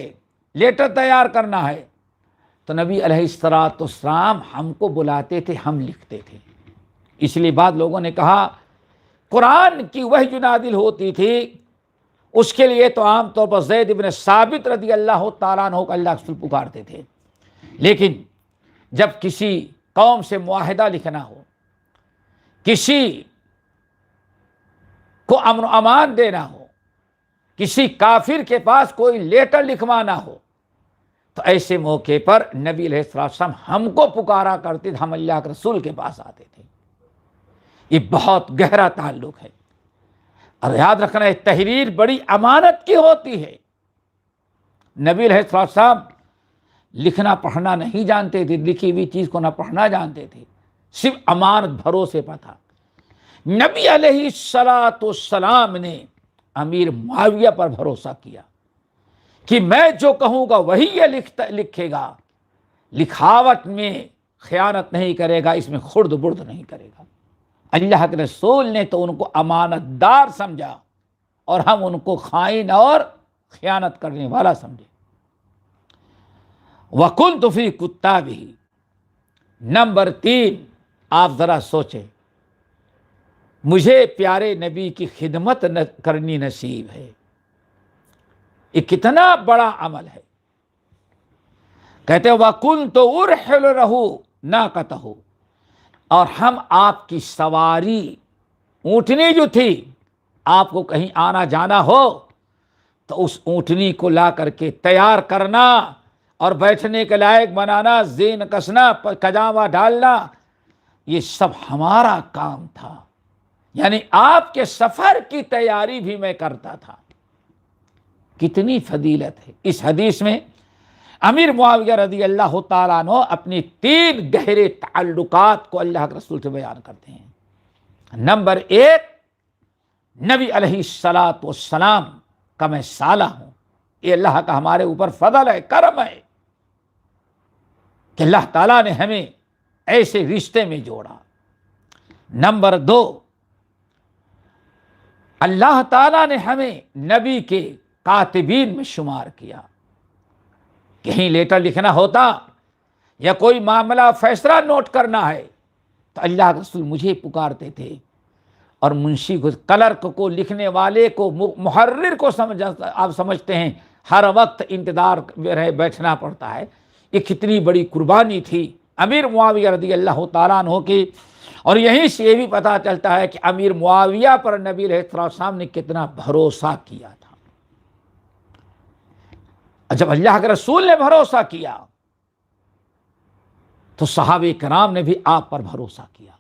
Speaker 1: لیٹر تیار کرنا ہے، تو نبی علیہ السلام ہم کو بلاتے تھے، ہم لکھتے تھے۔ اس لیے بعد لوگوں نے کہا قرآن کی وحی جو نازل ہوتی تھی اس کے لیے تو عام طور پر زید بن ثابت رضی اللہ تعالیٰ عنہ کو اللہ کے رسول پکارتے تھے، لیکن جب کسی قوم سے معاہدہ لکھنا ہو، کسی کو امن و امان دینا ہو، کسی کافر کے پاس کوئی لیٹر لکھوانا ہو، تو ایسے موقع پر نبی علیہ السلام ہم کو پکارا کرتے تھے، ہم اللہ کے رسول کے پاس آتے تھے۔ یہ بہت گہرا تعلق ہے، اور یاد رکھنا ہے تحریر بڑی امانت کی ہوتی ہے۔ نبی علیہ السلام لکھنا پڑھنا نہیں جانتے تھے، لکھی ہوئی چیز کو نہ پڑھنا جانتے تھے، صرف امانت بھروسے پر تھا۔ نبی علیہ السلام نے امیر معاویہ پر بھروسہ کیا کہ میں جو کہوں گا وہی یہ لکھے گا، لکھاوٹ میں خیانت نہیں کرے گا، اس میں خرد برد نہیں کرے گا۔ اللہ کے رسول نے تو ان کو امانت دار سمجھا اور ہم ان کو خائن اور خیانت کرنے والا سمجھے۔ وَكُنْتُ فِي كُتَّابِهِ۔ نمبر 3، آپ ذرا سوچیں، مجھے پیارے نبی کی خدمت کرنی نصیب ہے، یہ کتنا بڑا عمل ہے۔ کہتے ہیں وَكُنْتُ أُرْحِلُ لَهُ نَاقَتَهُ، اور ہم آپ کی سواری اونٹنی جو تھی، آپ کو کہیں آنا جانا ہو تو اس اونٹنی کو لا کر کے تیار کرنا اور بیٹھنے کے لائق بنانا، زین کسنا، کجاوا ڈالنا، یہ سب ہمارا کام تھا۔ یعنی آپ کے سفر کی تیاری بھی میں کرتا تھا۔ کتنی فضیلت ہے اس حدیث میں۔ امیر معاویہ رضی اللہ تعالیٰ عنہ اپنی 3 گہرے تعلقات کو اللہ کے رسول سے بیان کرتے ہیں۔ نمبر 1، نبی علیہ السلام کا میں سالہ ہوں، یہ اللہ کا ہمارے اوپر فضل ہے، کرم ہے کہ اللہ تعالیٰ نے ہمیں ایسے رشتے میں جوڑا۔ نمبر 2، اللہ تعالیٰ نے ہمیں نبی کے کاتبین میں شمار کیا۔ کہیں لیٹر لکھنا ہوتا یا کوئی معاملہ فیصلہ نوٹ کرنا ہے تو اللہ کے رسول مجھے پکارتے تھے، اور منشی کو، کلرک کو، لکھنے والے کو، محرر کو آپ سمجھتے ہیں ہر وقت انتظار میں رہے بیٹھنا پڑتا ہے۔ یہ کتنی بڑی قربانی تھی امیر معاویہ رضی اللہ تعالیٰ عنہ کی۔ اور یہیں سے یہ بھی پتہ چلتا ہے کہ امیر معاویہ پر نبی علیہ السلام نے کتنا بھروسہ کیا تھا۔ جب اللہ کے رسول نے بھروسہ کیا تو صحابہ کرام نے بھی آپ پر بھروسہ کیا۔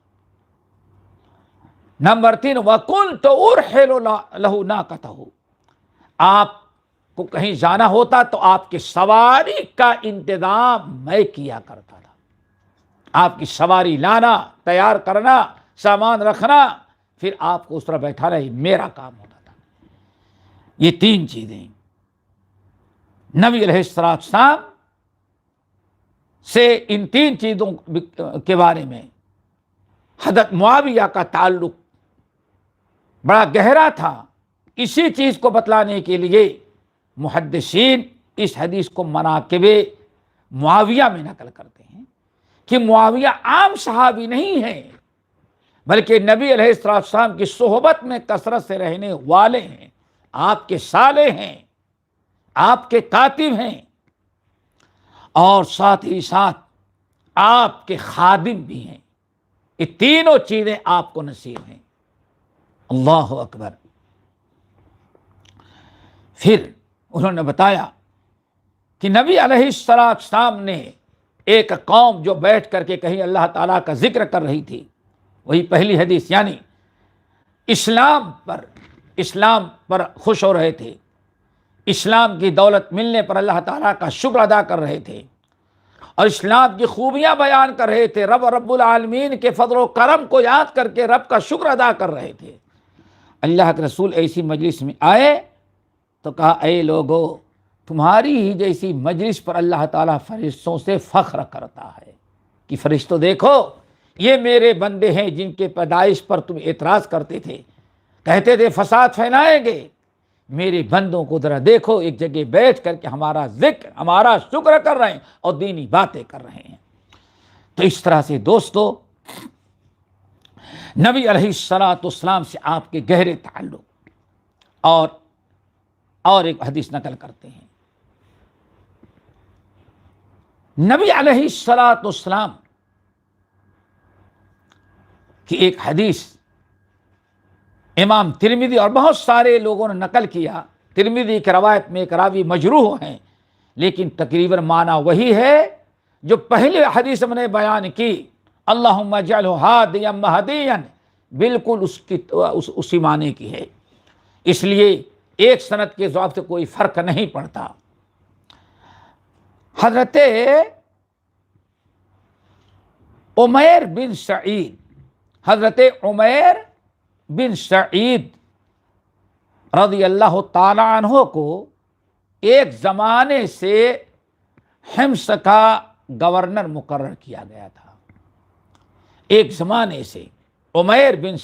Speaker 1: نمبر 3، وَكُنْتُ أُرْحِلُ لَهُ نَاقَتَهُ، آپ کو کہیں جانا ہوتا تو آپ کی سواری کا انتظام میں کیا کرتا تھا۔ آپ کی سواری لانا، تیار کرنا، سامان رکھنا، پھر آپ کو اس طرح بیٹھانا، یہ میرا کام ہوتا تھا۔ یہ 3 چیزیں نبی علیہ السلام سے، ان 3 چیزوں کے بارے میں حضرت معاویہ کا تعلق بڑا گہرا تھا۔ اسی چیز کو بتلانے کے لیے محدثین اس حدیث کو مناقب معاویہ میں نقل کرتے ہیں کہ معاویہ عام صحابی نہیں ہیں، بلکہ نبی علیہ السلام کی صحبت میں کثرت سے رہنے والے ہیں، آپ کے سالے ہیں، آپ کے کاتب ہیں، اور ساتھ ہی ساتھ آپ کے خادم بھی ہیں۔ یہ تینوں چیزیں آپ کو نصیب ہیں۔ اللہ اکبر۔ پھر انہوں نے بتایا کہ نبی علیہ السلام نے ایک قوم جو بیٹھ کر کے کہیں اللہ تعالیٰ کا ذکر کر رہی تھی، وہی پہلی حدیث، یعنی اسلام پر خوش ہو رہے تھے، اسلام کی دولت ملنے پر اللہ تعالیٰ کا شکر ادا کر رہے تھے اور اسلام کی خوبیاں بیان کر رہے تھے، رب العالمین کے فضل و کرم کو یاد کر کے رب کا شکر ادا کر رہے تھے۔ اللہ کے رسول ایسی مجلس میں آئے تو کہا اے لوگو، تمہاری ہی جیسی مجلس پر اللہ تعالیٰ فرشتوں سے فخر کرتا ہے کہ فرشتوں دیکھو، یہ میرے بندے ہیں جن کے پیدائش پر تم اعتراض کرتے تھے، کہتے تھے فساد پھیلائیں گے، میرے بندوں کو ذرا دیکھو ایک جگہ بیٹھ کر کے ہمارا ذکر، ہمارا شکر کر رہے ہیں اور دینی باتیں کر رہے ہیں۔ تو اس طرح سے دوستو، نبی علیہ السلام سے آپ کے گہرے تعلق اور ایک حدیث نقل کرتے ہیں۔ نبی علیہ السلام کی ایک حدیث امام ترمذی اور بہت سارے لوگوں نے نقل کیا۔ ترمذی کی روایت میں ایک راوی مجروح ہیں، لیکن تقریباً معنی وہی ہے جو پہلے حدیث میں نے بیان کی، اللہم اجعلہ ہادیا مہدیا، بالکل اسی معنی کی ہے۔ اس لیے ایک سند کے ضعف سے کوئی فرق نہیں پڑتا۔ حضرت عمیر بن سعید رضی اللہ تعالی عنہ کو ایک زمانے سے حمص کا گورنر مقرر کیا گیا تھا۔ ایک زمانے سے عمیر بن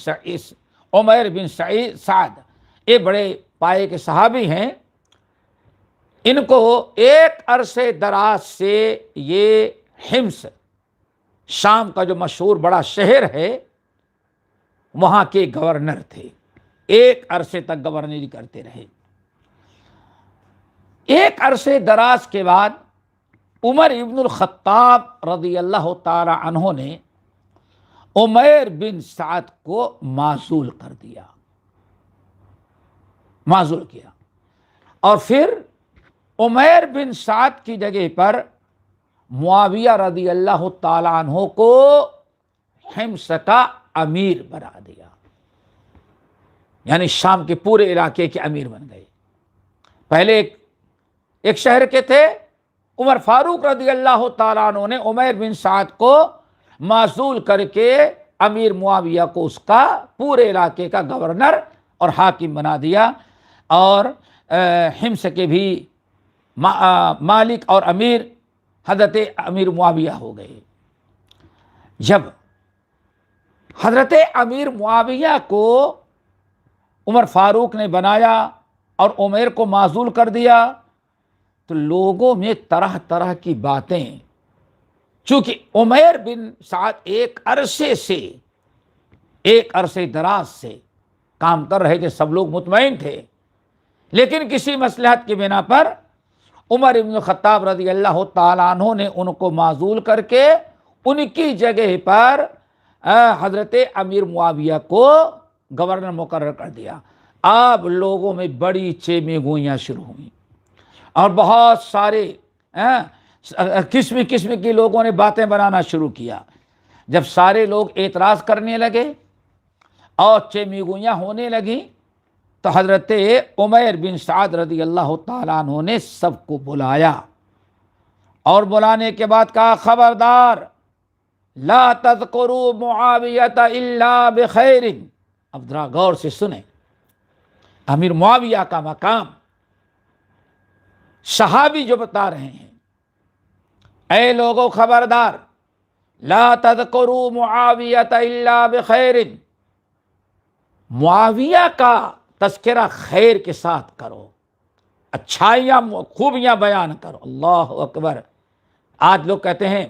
Speaker 1: سعد یہ بڑے پائے کے صحابی ہیں، ان کو ایک عرصے دراز سے یہ حمص، شام کا جو مشہور بڑا شہر ہے، وہاں کے گورنر تھے، ایک عرصے تک گورنری کرتے رہے۔ ایک عرصے دراز کے بعد عمر ابن الخطاب رضی اللہ تعالی عنہ نے عمیر بن سعد کو معزول کیا اور پھر عمیر بن سعد کی جگہ پر معاویہ رضی اللہ تعالی عنہ کو حمص کا امیر بنا دیا، یعنی شام کے پورے علاقے کے امیر بن گئے۔ پہلے ایک شہر کے تھے، عمر فاروق رضی اللہ تعالیٰ عنہ نے عمیر بن سعد کو معزول کر کے امیر معاویہ کو اس کا پورے علاقے کا گورنر اور حاکم بنا دیا، اور حمص کے بھی مالک اور امیر حضرت امیر معاویہ ہو گئے۔ جب حضرت امیر معاویہ کو عمر فاروق نے بنایا اور عمیر کو معزول کر دیا، تو لوگوں میں طرح طرح کی باتیں، چونکہ عمیر بن سعد ایک عرصے دراز سے کام کر رہے تھے، سب لوگ مطمئن تھے، لیکن کسی مصلحت کی بنا پر عمر ابن الخطاب رضی اللہ تعالیٰ عنہ نے ان کو معزول کر کے ان کی جگہ پر حضرت امیر معاویہ کو گورنر مقرر کر دیا۔ اب لوگوں میں بڑی چیمیں گوئیاں شروع ہوئیں اور بہت سارے قسم کی لوگوں نے باتیں بنانا شروع کیا۔ جب سارے لوگ اعتراض کرنے لگے اور چیمیں گوئیاں ہونے لگیں، تو حضرت عمیر بن سعد رضی اللہ تعالیٰ عنہ نے سب کو بلایا اور بلانے کے بعد کہا، خبردار، لا تذکروا معاویۃ الا بخیر۔ اب ذرا غور سے سنیں، امیر معاویہ کا مقام صحابی جو بتا رہے ہیں، اے لوگو خبردار، لا تذکروا معاویۃ الا بخیر، معاویہ کا تذکرہ خیر کے ساتھ کرو، اچھائیاں خوبیاں بیان کرو۔ اللہ اکبر۔ آج لوگ کہتے ہیں،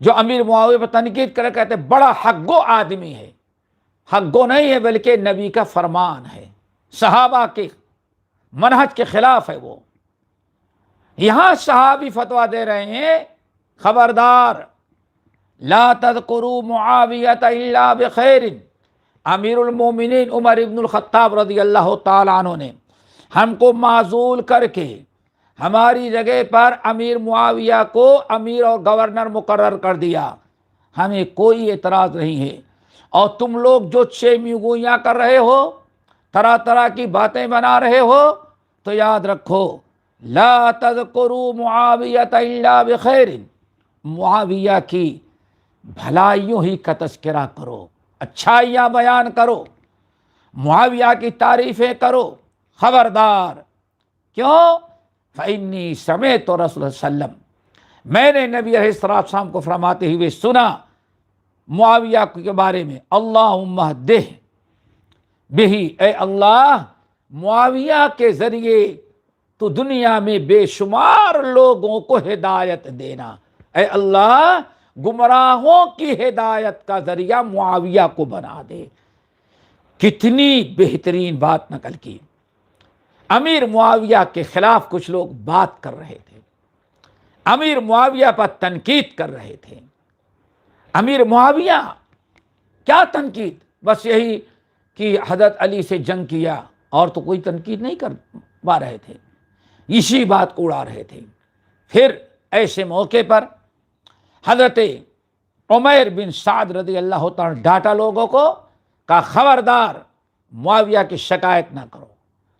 Speaker 1: جو امیر معاویہ پر تنقید کرے، کہتے ہیں بڑا حق گو آدمی ہے۔ حق گو نہیں ہے، بلکہ نبی کا فرمان ہے، صحابہ کے منہج کے خلاف ہے وہ۔ یہاں صحابی فتویٰ دے رہے ہیں، خبردار، لا تذکروا معاویۃ الا بخیر۔ امیر المومنین عمر ابن الخطاب رضی اللہ تعالیٰ عنہ نے ہم کو معزول کر کے ہماری جگہ پر امیر معاویہ کو امیر اور گورنر مقرر کر دیا، ہمیں کوئی اعتراض نہیں ہے۔ اور تم لوگ جو چیمیگوئیاں کر رہے ہو، طرح طرح کی باتیں بنا رہے ہو، تو یاد رکھو لا تذکروا معاویۃ الا بخیر، معاویہ کی بھلائیوں ہی کا تذکرہ کرو، اچھائیاں بیان کرو، معاویہ کی تعریفیں کرو، خبردار۔ کیوں؟ فإنی سمعت رسول اللہ صلی اللہ علیہ وسلم، میں نے نبی علیہ السلام کو فرماتے ہوئے سنا معاویہ کے بارے میں، اللہم اہدہ بہی، اے اللہ معاویہ کے ذریعے تو دنیا میں بے شمار لوگوں کو ہدایت دینا، اے اللہ گمراہوں کی ہدایت کا ذریعہ معاویہ کو بنا دے۔ کتنی بہترین بات نقل کی۔ امیر معاویہ کے خلاف کچھ لوگ بات کر رہے تھے، امیر معاویہ پر تنقید کر رہے تھے۔ امیر معاویہ کیا تنقید؟ بس یہی کہ حضرت علی سے جنگ کیا، اور تو کوئی تنقید نہیں کر پا رہے تھے، اسی بات کو اڑا رہے تھے۔ پھر ایسے موقع پر حضرت عمیر بن سعد رضی اللہ تعالیٰ ڈانٹا لوگوں کو، کہا خبردار معاویہ کی شکایت نہ کرو،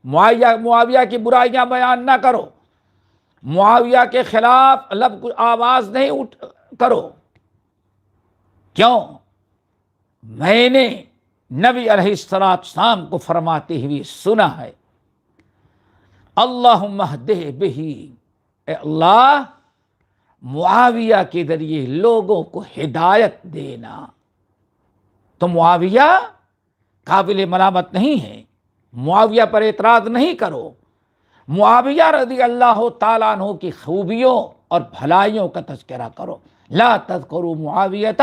Speaker 1: معاویہ کی برائیاں بیان نہ کرو، معاویہ کے خلاف آواز نہیں کرو۔ کیوں؟ میں نے نبی علیہ السلام کو فرماتے ہوئے سنا ہے، اللہم اہدہ بہی، اے اللہ معاویہ کے ذریعے لوگوں کو ہدایت دینا۔ تو معاویہ قابل ملامت نہیں ہے، معاویہ پر اعتراض نہیں کرو، معاویہ رضی اللہ تعالیٰ عنہ کی خوبیوں اور بھلائیوں کا تذکرہ کرو۔ لا تذکروا معاویۃ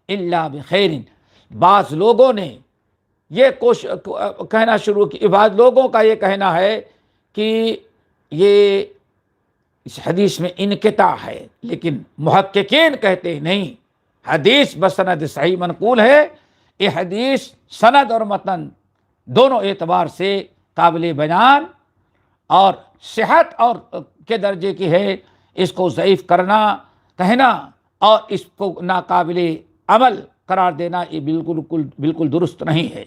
Speaker 1: الا بخیر۔ بعض لوگوں نے یہ کہنا شروع کی، بعض لوگوں کا یہ کہنا ہے کہ یہ اس حدیث میں انقطاع ہے، لیکن محققین کہتے ہیں نہیں، حدیث بسند صحیح منقول ہے، یہ حدیث سند اور متن دونوں اعتبار سے قابل بیان اور صحت اور کے درجے کی ہے۔ اس کو ضعیف کرنا، کہنا اور اس کو ناقابل عمل قرار دینا یہ بالکل درست نہیں ہے۔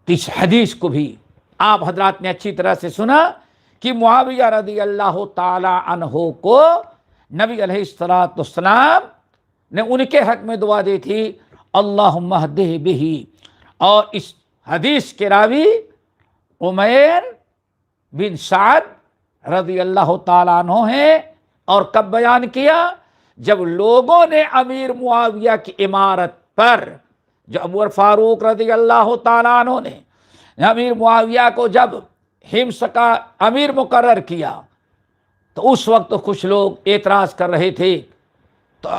Speaker 1: اس حدیث کو بھی آپ حضرات نے اچھی طرح سے سنا کہ معاویہ رضی اللہ تعالی عنہ کو نبی علیہ السلام نے ان کے حق میں دعا دی تھی، اللہم اہدہ بہی، اور اس حدیث کے راوی عمیر بن سعد رضی اللہ تعالیٰ عنہ ہیں۔ اور کب بیان کیا؟ جب لوگوں نے امیر معاویہ کی امارت پر، جو عمر فاروق رضی اللہ تعالیٰ عنہ نے امیر معاویہ کو جب حمص کا امیر مقرر کیا، تو اس وقت کچھ لوگ اعتراض کر رہے تھے، تو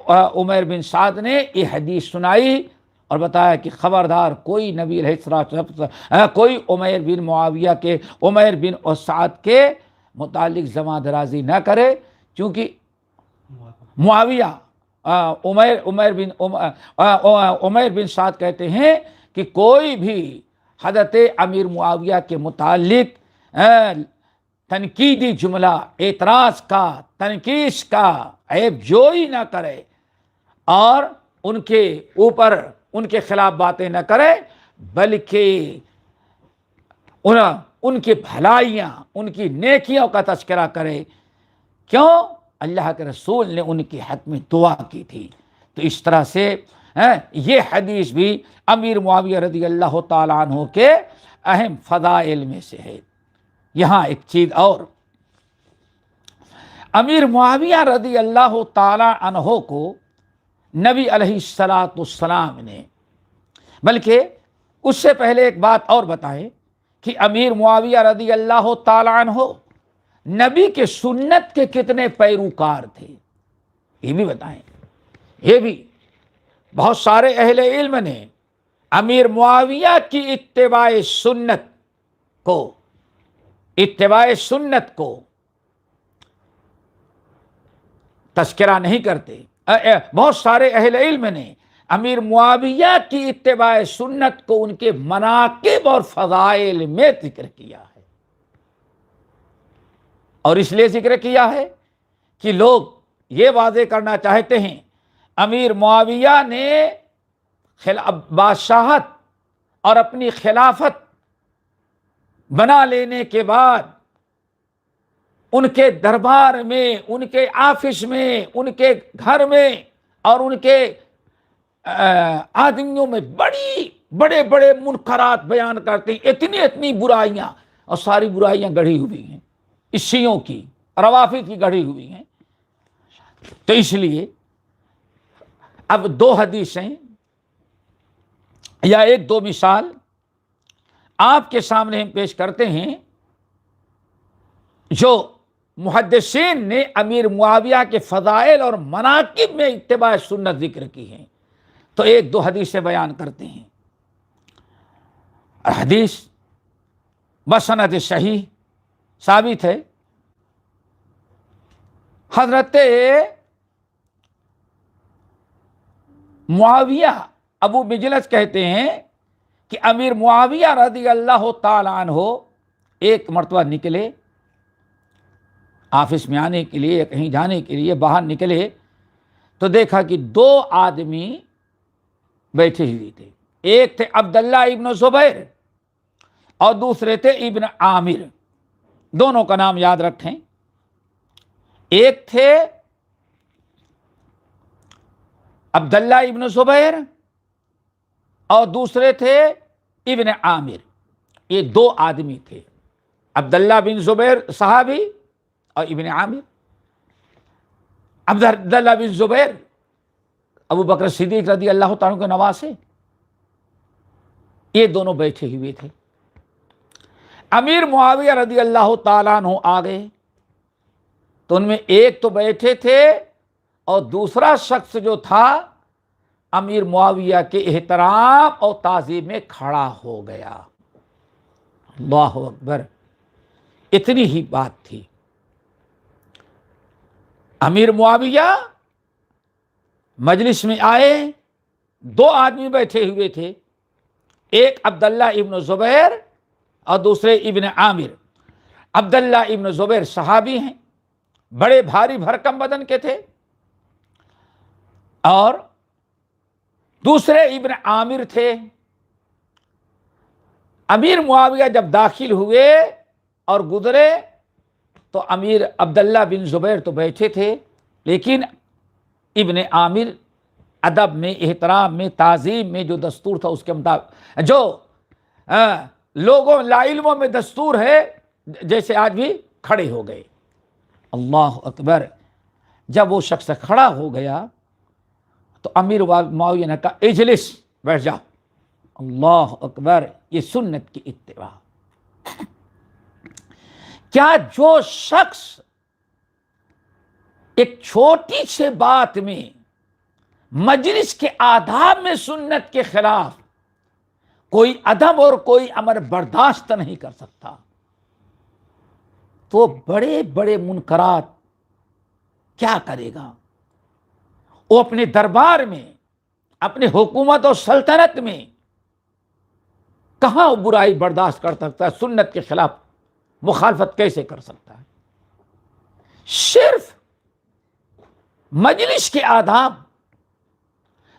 Speaker 1: عمیر بن سعد نے یہ حدیث سنائی اور بتایا کہ خبردار کوئی نبی علیہ السلام کوئی عمیر بن معاویہ کے، عمیر بن سعد کے متعلق زبان درازی نہ کرے، کیونکہ معاویہ عمیر بن سعد کہتے ہیں کہ کوئی بھی حضرت امیر معاویہ کے متعلق تنقیدی جملہ، اعتراض کا، تنقیص کا، عیب جوئی نہ کرے اور ان کے اوپر ان کے خلاف باتیں نہ کرے، بلکہ ان کی بھلائیاں، ان کی نیکیوں کا تذکرہ کرے۔ کیوں؟ اللہ کے رسول نے ان کے حق میں دعا کی تھی۔ تو اس طرح سے یہ حدیث بھی امیر معاویہ رضی اللہ تعالیٰ عنہ کے اہم فضائل میں سے ہے۔ یہاں ایک چیز اور، امیر معاویہ رضی اللہ تعالیٰ عنہ کو نبی علیہ السلام نے، بلکہ اس سے پہلے ایک بات اور بتائیں کہ امیر معاویہ رضی اللہ تعالیٰ عنہ نبی کے سنت کے کتنے پیروکار تھے، یہ بھی بتائیں۔ یہ بھی بہت سارے اہل علم نے امیر معاویہ کی اتباع سنت کو تذکرہ نہیں کرتے۔ بہت سارے اہل علم نے امیر معاویہ کی اتباع سنت کو ان کے مناقب اور فضائل میں ذکر کیا ہے۔ اور اس لیے ذکر کیا ہے کہ لوگ یہ واضح کرنا چاہتے ہیں امیر معاویہ نے بادشاہت اور اپنی خلافت بنا لینے کے بعد ان کے دربار میں، ان کے آفس میں، ان کے گھر میں اور ان کے آدمیوں میں بڑے بڑے منکرات بیان کرتے ہیں، اتنی برائیاں، اور ساری برائیاں گڑھی ہوئی ہیں، اس شیعوں کی، روافض کی گڑھی ہوئی ہیں۔ تو اس لیے اب دو حدیثیں یا ایک دو مثال آپ کے سامنے ہم پیش کرتے ہیں جو محدثین نے امیر معاویہ کے فضائل اور مناقب میں اتباع سنت ذکر کی ہیں، تو ایک دو حدیثیں بیان کرتے ہیں۔ حدیث بسند صحیح ثابت ہے، حضرت معاویہ ابو مجلس کہتے ہیں کہ امیر معاویہ رضی اللہ تعالی عنہ ایک مرتبہ نکلے آفس میں آنے کے لیے، کہیں جانے کے لیے باہر نکلے تو دیکھا کہ دو آدمی بیٹھے ہوئے تھے، ایک تھے عبداللہ ابن زبیر اور دوسرے تھے ابن عامر، دونوں کا نام یاد رکھیں۔ ایک تھے عبداللہ ابن زبیر اور دوسرے تھے ابن عامر، یہ دو آدمی تھے، عبداللہ بن زبیر صحابی اور ابن عامر۔ عبداللہ بن زبیر ابو بکر صدیق رضی اللہ تعالیٰ کے نواسے، یہ دونوں بیٹھے ہوئے تھے۔ امیر معاویہ رضی اللہ تعالیٰ عنہ آ گئے تو ان میں ایک تو بیٹھے تھے اور دوسرا شخص جو تھا امیر معاویہ کے احترام اور تعظیم میں کھڑا ہو گیا۔ اللہ اکبر، اتنی ہی بات تھی۔ امیر معاویہ مجلس میں آئے، دو آدمی بیٹھے ہوئے تھے، ایک عبداللہ ابن زبیر اور دوسرے ابن عامر۔ عبداللہ ابن زبیر صحابی ہیں، بڑے بھاری بھرکم بدن کے تھے، اور دوسرے ابن عامر تھے۔ امیر معاویہ جب داخل ہوئے اور گزرے تو امیر عبداللہ بن زبیر تو بیٹھے تھے، لیکن ابن عامر ادب میں، احترام میں، تعظیم میں جو دستور تھا اس کے مطابق، جو لوگوں لا علموں میں دستور ہے، جیسے آج بھی کھڑے ہو گئے۔ اللہ اکبر، جب وہ شخص کھڑا ہو گیا تو امیر معاویہ نے کہا اجلس، بیٹھ جاؤ۔ اللہ اکبر، یہ سنت کی اتباع۔ کیا جو شخص ایک چھوٹی سے بات میں، مجلس کے آداب میں سنت کے خلاف کوئی ادب اور کوئی امر برداشت نہیں کر سکتا، تو بڑے بڑے منکرات کیا کرے گا؟ وہ اپنے دربار میں، اپنے حکومت اور سلطنت میں کہاں برائی برداشت کر سکتا ہے؟ سنت کے خلاف مخالفت کیسے کر سکتا ہے؟ صرف مجلس کے آداب،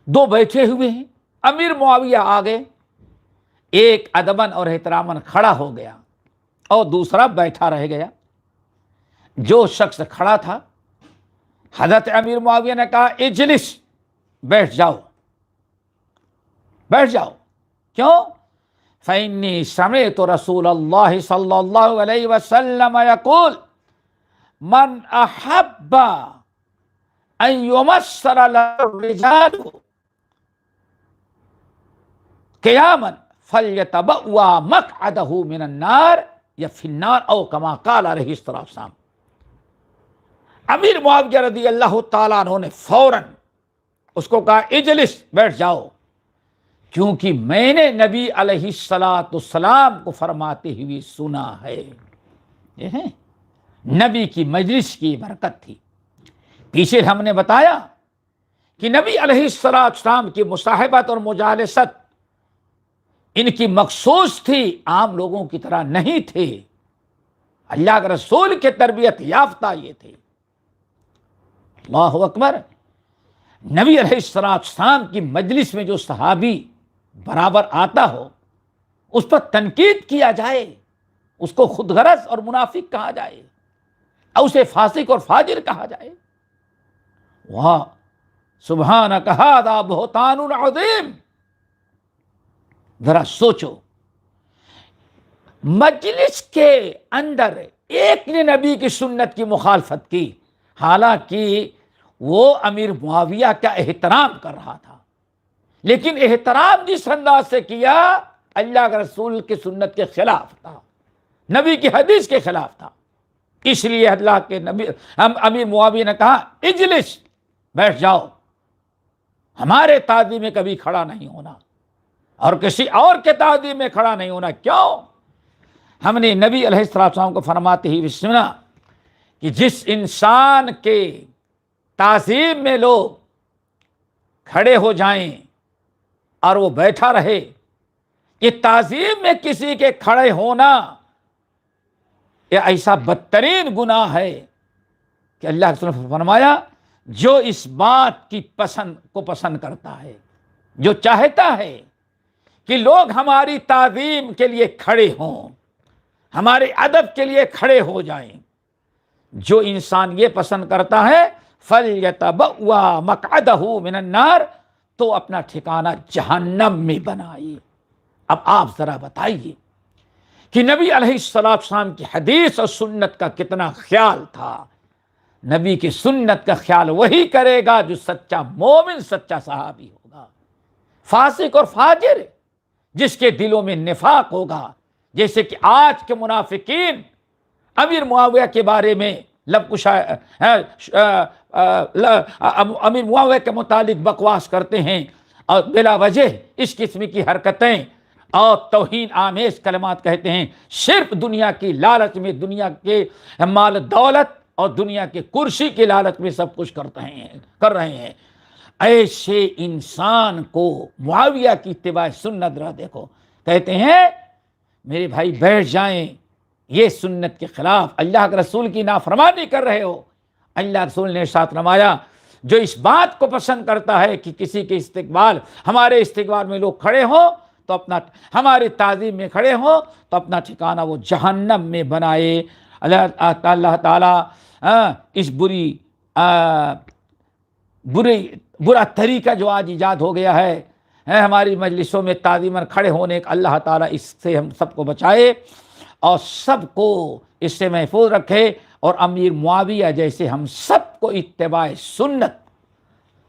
Speaker 1: دو بیٹھے ہوئے ہیں، امیر معاویہ آ گئے، ایک ادباً اور احتراماً کھڑا ہو گیا اور دوسرا بیٹھا رہ گیا۔ جو شخص کھڑا تھا، حضرت امیر معاویہ نے کہا اجلس، بیٹھ جاؤ، بیٹھ جاؤ۔ کیوں؟ فإنی سمعت رسول اللہ صلی اللہ علیہ وسلم یقول من احب ان یمثل له الرجال قیاما فلیتبوأ مقعدہ من النار یا فی النار او کما قال علیہ الصلوۃ والسلام۔ امیر معاویہ رضی اللہ تعالیٰ عنہ نے فوراً اس کو کہا اجلس، بیٹھ جاؤ، کیونکہ میں نے نبی علیہ الصلوۃ والسلام کو فرماتے ہوئے سنا ہے۔ دیکھیں، نبی کی مجلس کی برکت تھی۔ پیچھے ہم نے بتایا کہ نبی علیہ الصلوۃ والسلام کی مصاحبت اور مجالست ان کی مخصوص تھی، عام لوگوں کی طرح نہیں تھے۔ اللہ کے رسول کے تربیت یافتہ یہ تھے۔ اللہ اکبر۔ نبی علیہ السلام کی مجلس میں جو صحابی برابر آتا ہو، اس پر تنقید کیا جائے، اس کو خود غرض اور منافق کہا جائے، اور اسے فاسق اور فاجر کہا جائے، واہ سبحانک ھذا بہتان عظیم۔ ذرا سوچو، مجلس کے اندر ایک نے نبی کی سنت کی مخالفت کی، حالانکہ وہ امیر معاویہ کا احترام کر رہا تھا، لیکن احترام جس انداز سے کیا اللہ کے رسول کی سنت کے خلاف تھا، نبی کی حدیث کے خلاف تھا۔ اس لیے اللہ کے نبی امیر معاویہ نے کہا اجلس، بیٹھ جاؤ، ہمارے تعظیم میں کبھی کھڑا نہیں ہونا اور کسی اور کے تعظیم میں کھڑا نہیں ہونا۔ کیوں؟ ہم نے نبی علیہ السلام کو فرماتے ہی سنا کہ جس انسان کے تعظیم میں لوگ کھڑے ہو جائیں اور وہ بیٹھا رہے، یہ تعظیم میں کسی کے کھڑے ہونا یہ ایسا بدترین گناہ ہے کہ اللہ کے رسول نے فرمایا جو اس بات کی پسند کرتا ہے، جو چاہتا ہے کہ لوگ ہماری تعظیم کے لیے کھڑے ہوں، ہمارے ادب کے لیے کھڑے ہو جائیں، جو انسان یہ پسند کرتا ہے فَلْيَتَبَوَّأْ مَقْعَدَهُ مِنَ النَّارِ، تو اپنا ٹھکانہ جہنم میں بنائے۔ اب آپ ذرا بتائیے کہ نبی علیہ السلام کی حدیث اور سنت کا کتنا خیال تھا۔ نبی کی سنت کا خیال وہی کرے گا جو سچا مومن، سچا صحابی ہوگا۔ فاسق اور فاجر جس کے دلوں میں نفاق ہوگا، جیسے کہ آج کے منافقین امیر معاویہ کے بارے میں امیر معاویہ کے متعلق بکواس کرتے ہیں اور بلا وجہ اس قسم کی حرکتیں اور توہین آمیز کلمات کہتے ہیں، صرف دنیا کی لالچ میں، دنیا کے مال دولت اور دنیا کے کرسی کی لالچ میں سب کچھ کر رہے ہیں۔ ایسے انسان کو معاویہ کی اتباع سنت را دیکھو، کہتے ہیں میرے بھائی بیٹھ جائیں، یہ سنت کے خلاف، اللہ کے رسول کی نافرمانی کر رہے ہو۔ اللہ کے رسول نے ارشاد فرمایا جو اس بات کو پسند کرتا ہے کہ کسی کے ہمارے استقبال میں لوگ کھڑے ہوں تو ہماری تعظیم میں کھڑے ہوں تو اپنا ٹھکانہ وہ جہنم میں بنائے۔ اللہ تعالیٰ اس برا طریقہ جو آج ایجاد ہو گیا ہے ہماری مجلسوں میں تعظیماً کھڑے ہونے کا، اللہ تعالیٰ اس سے ہم سب کو بچائے اور سب کو اس سے محفوظ رکھے، اور امیر معاویہ جیسے ہم سب کو اتباع سنت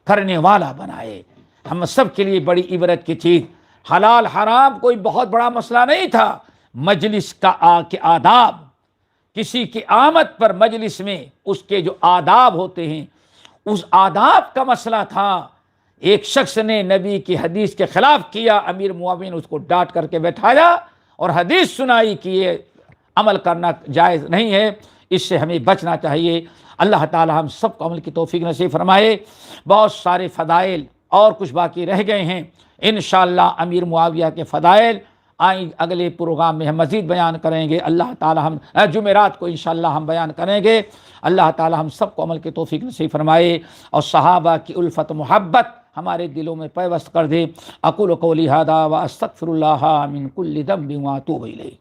Speaker 1: کرنے والا بنائے۔ ہم سب کے لیے بڑی عبرت کی چیز، حلال حرام کوئی بہت بڑا مسئلہ نہیں تھا، مجلس کے آداب، کسی کی آمد پر مجلس میں اس کے جو آداب ہوتے ہیں اس آداب کا مسئلہ تھا۔ ایک شخص نے نبی کی حدیث کے خلاف کیا، امیر معاویہ نے اس کو ڈانٹ کر کے بیٹھایا اور حدیث سنائی کہ یہ عمل کرنا جائز نہیں ہے، اس سے ہمیں بچنا چاہیے۔ اللہ تعالی ہم سب کو عمل کی توفیق نصیب فرمائے۔ بہت سارے فضائل اور کچھ باقی رہ گئے ہیں، انشاءاللہ امیر معاویہ کے فضائل اگلے پروگرام میں ہم مزید بیان کریں گے۔ اللہ تعالی ہم جمعرات کو انشاءاللہ ہم بیان کریں گے۔ اللہ تعالی ہم سب کو عمل کی توفیق نصیب فرمائے اور صحابہ کی الفت محبت ہمارے دلوں میں پیوست کر دے۔ اقول قولی ھذا واستغفر اللہ من کل ذنب واتوب الیہ۔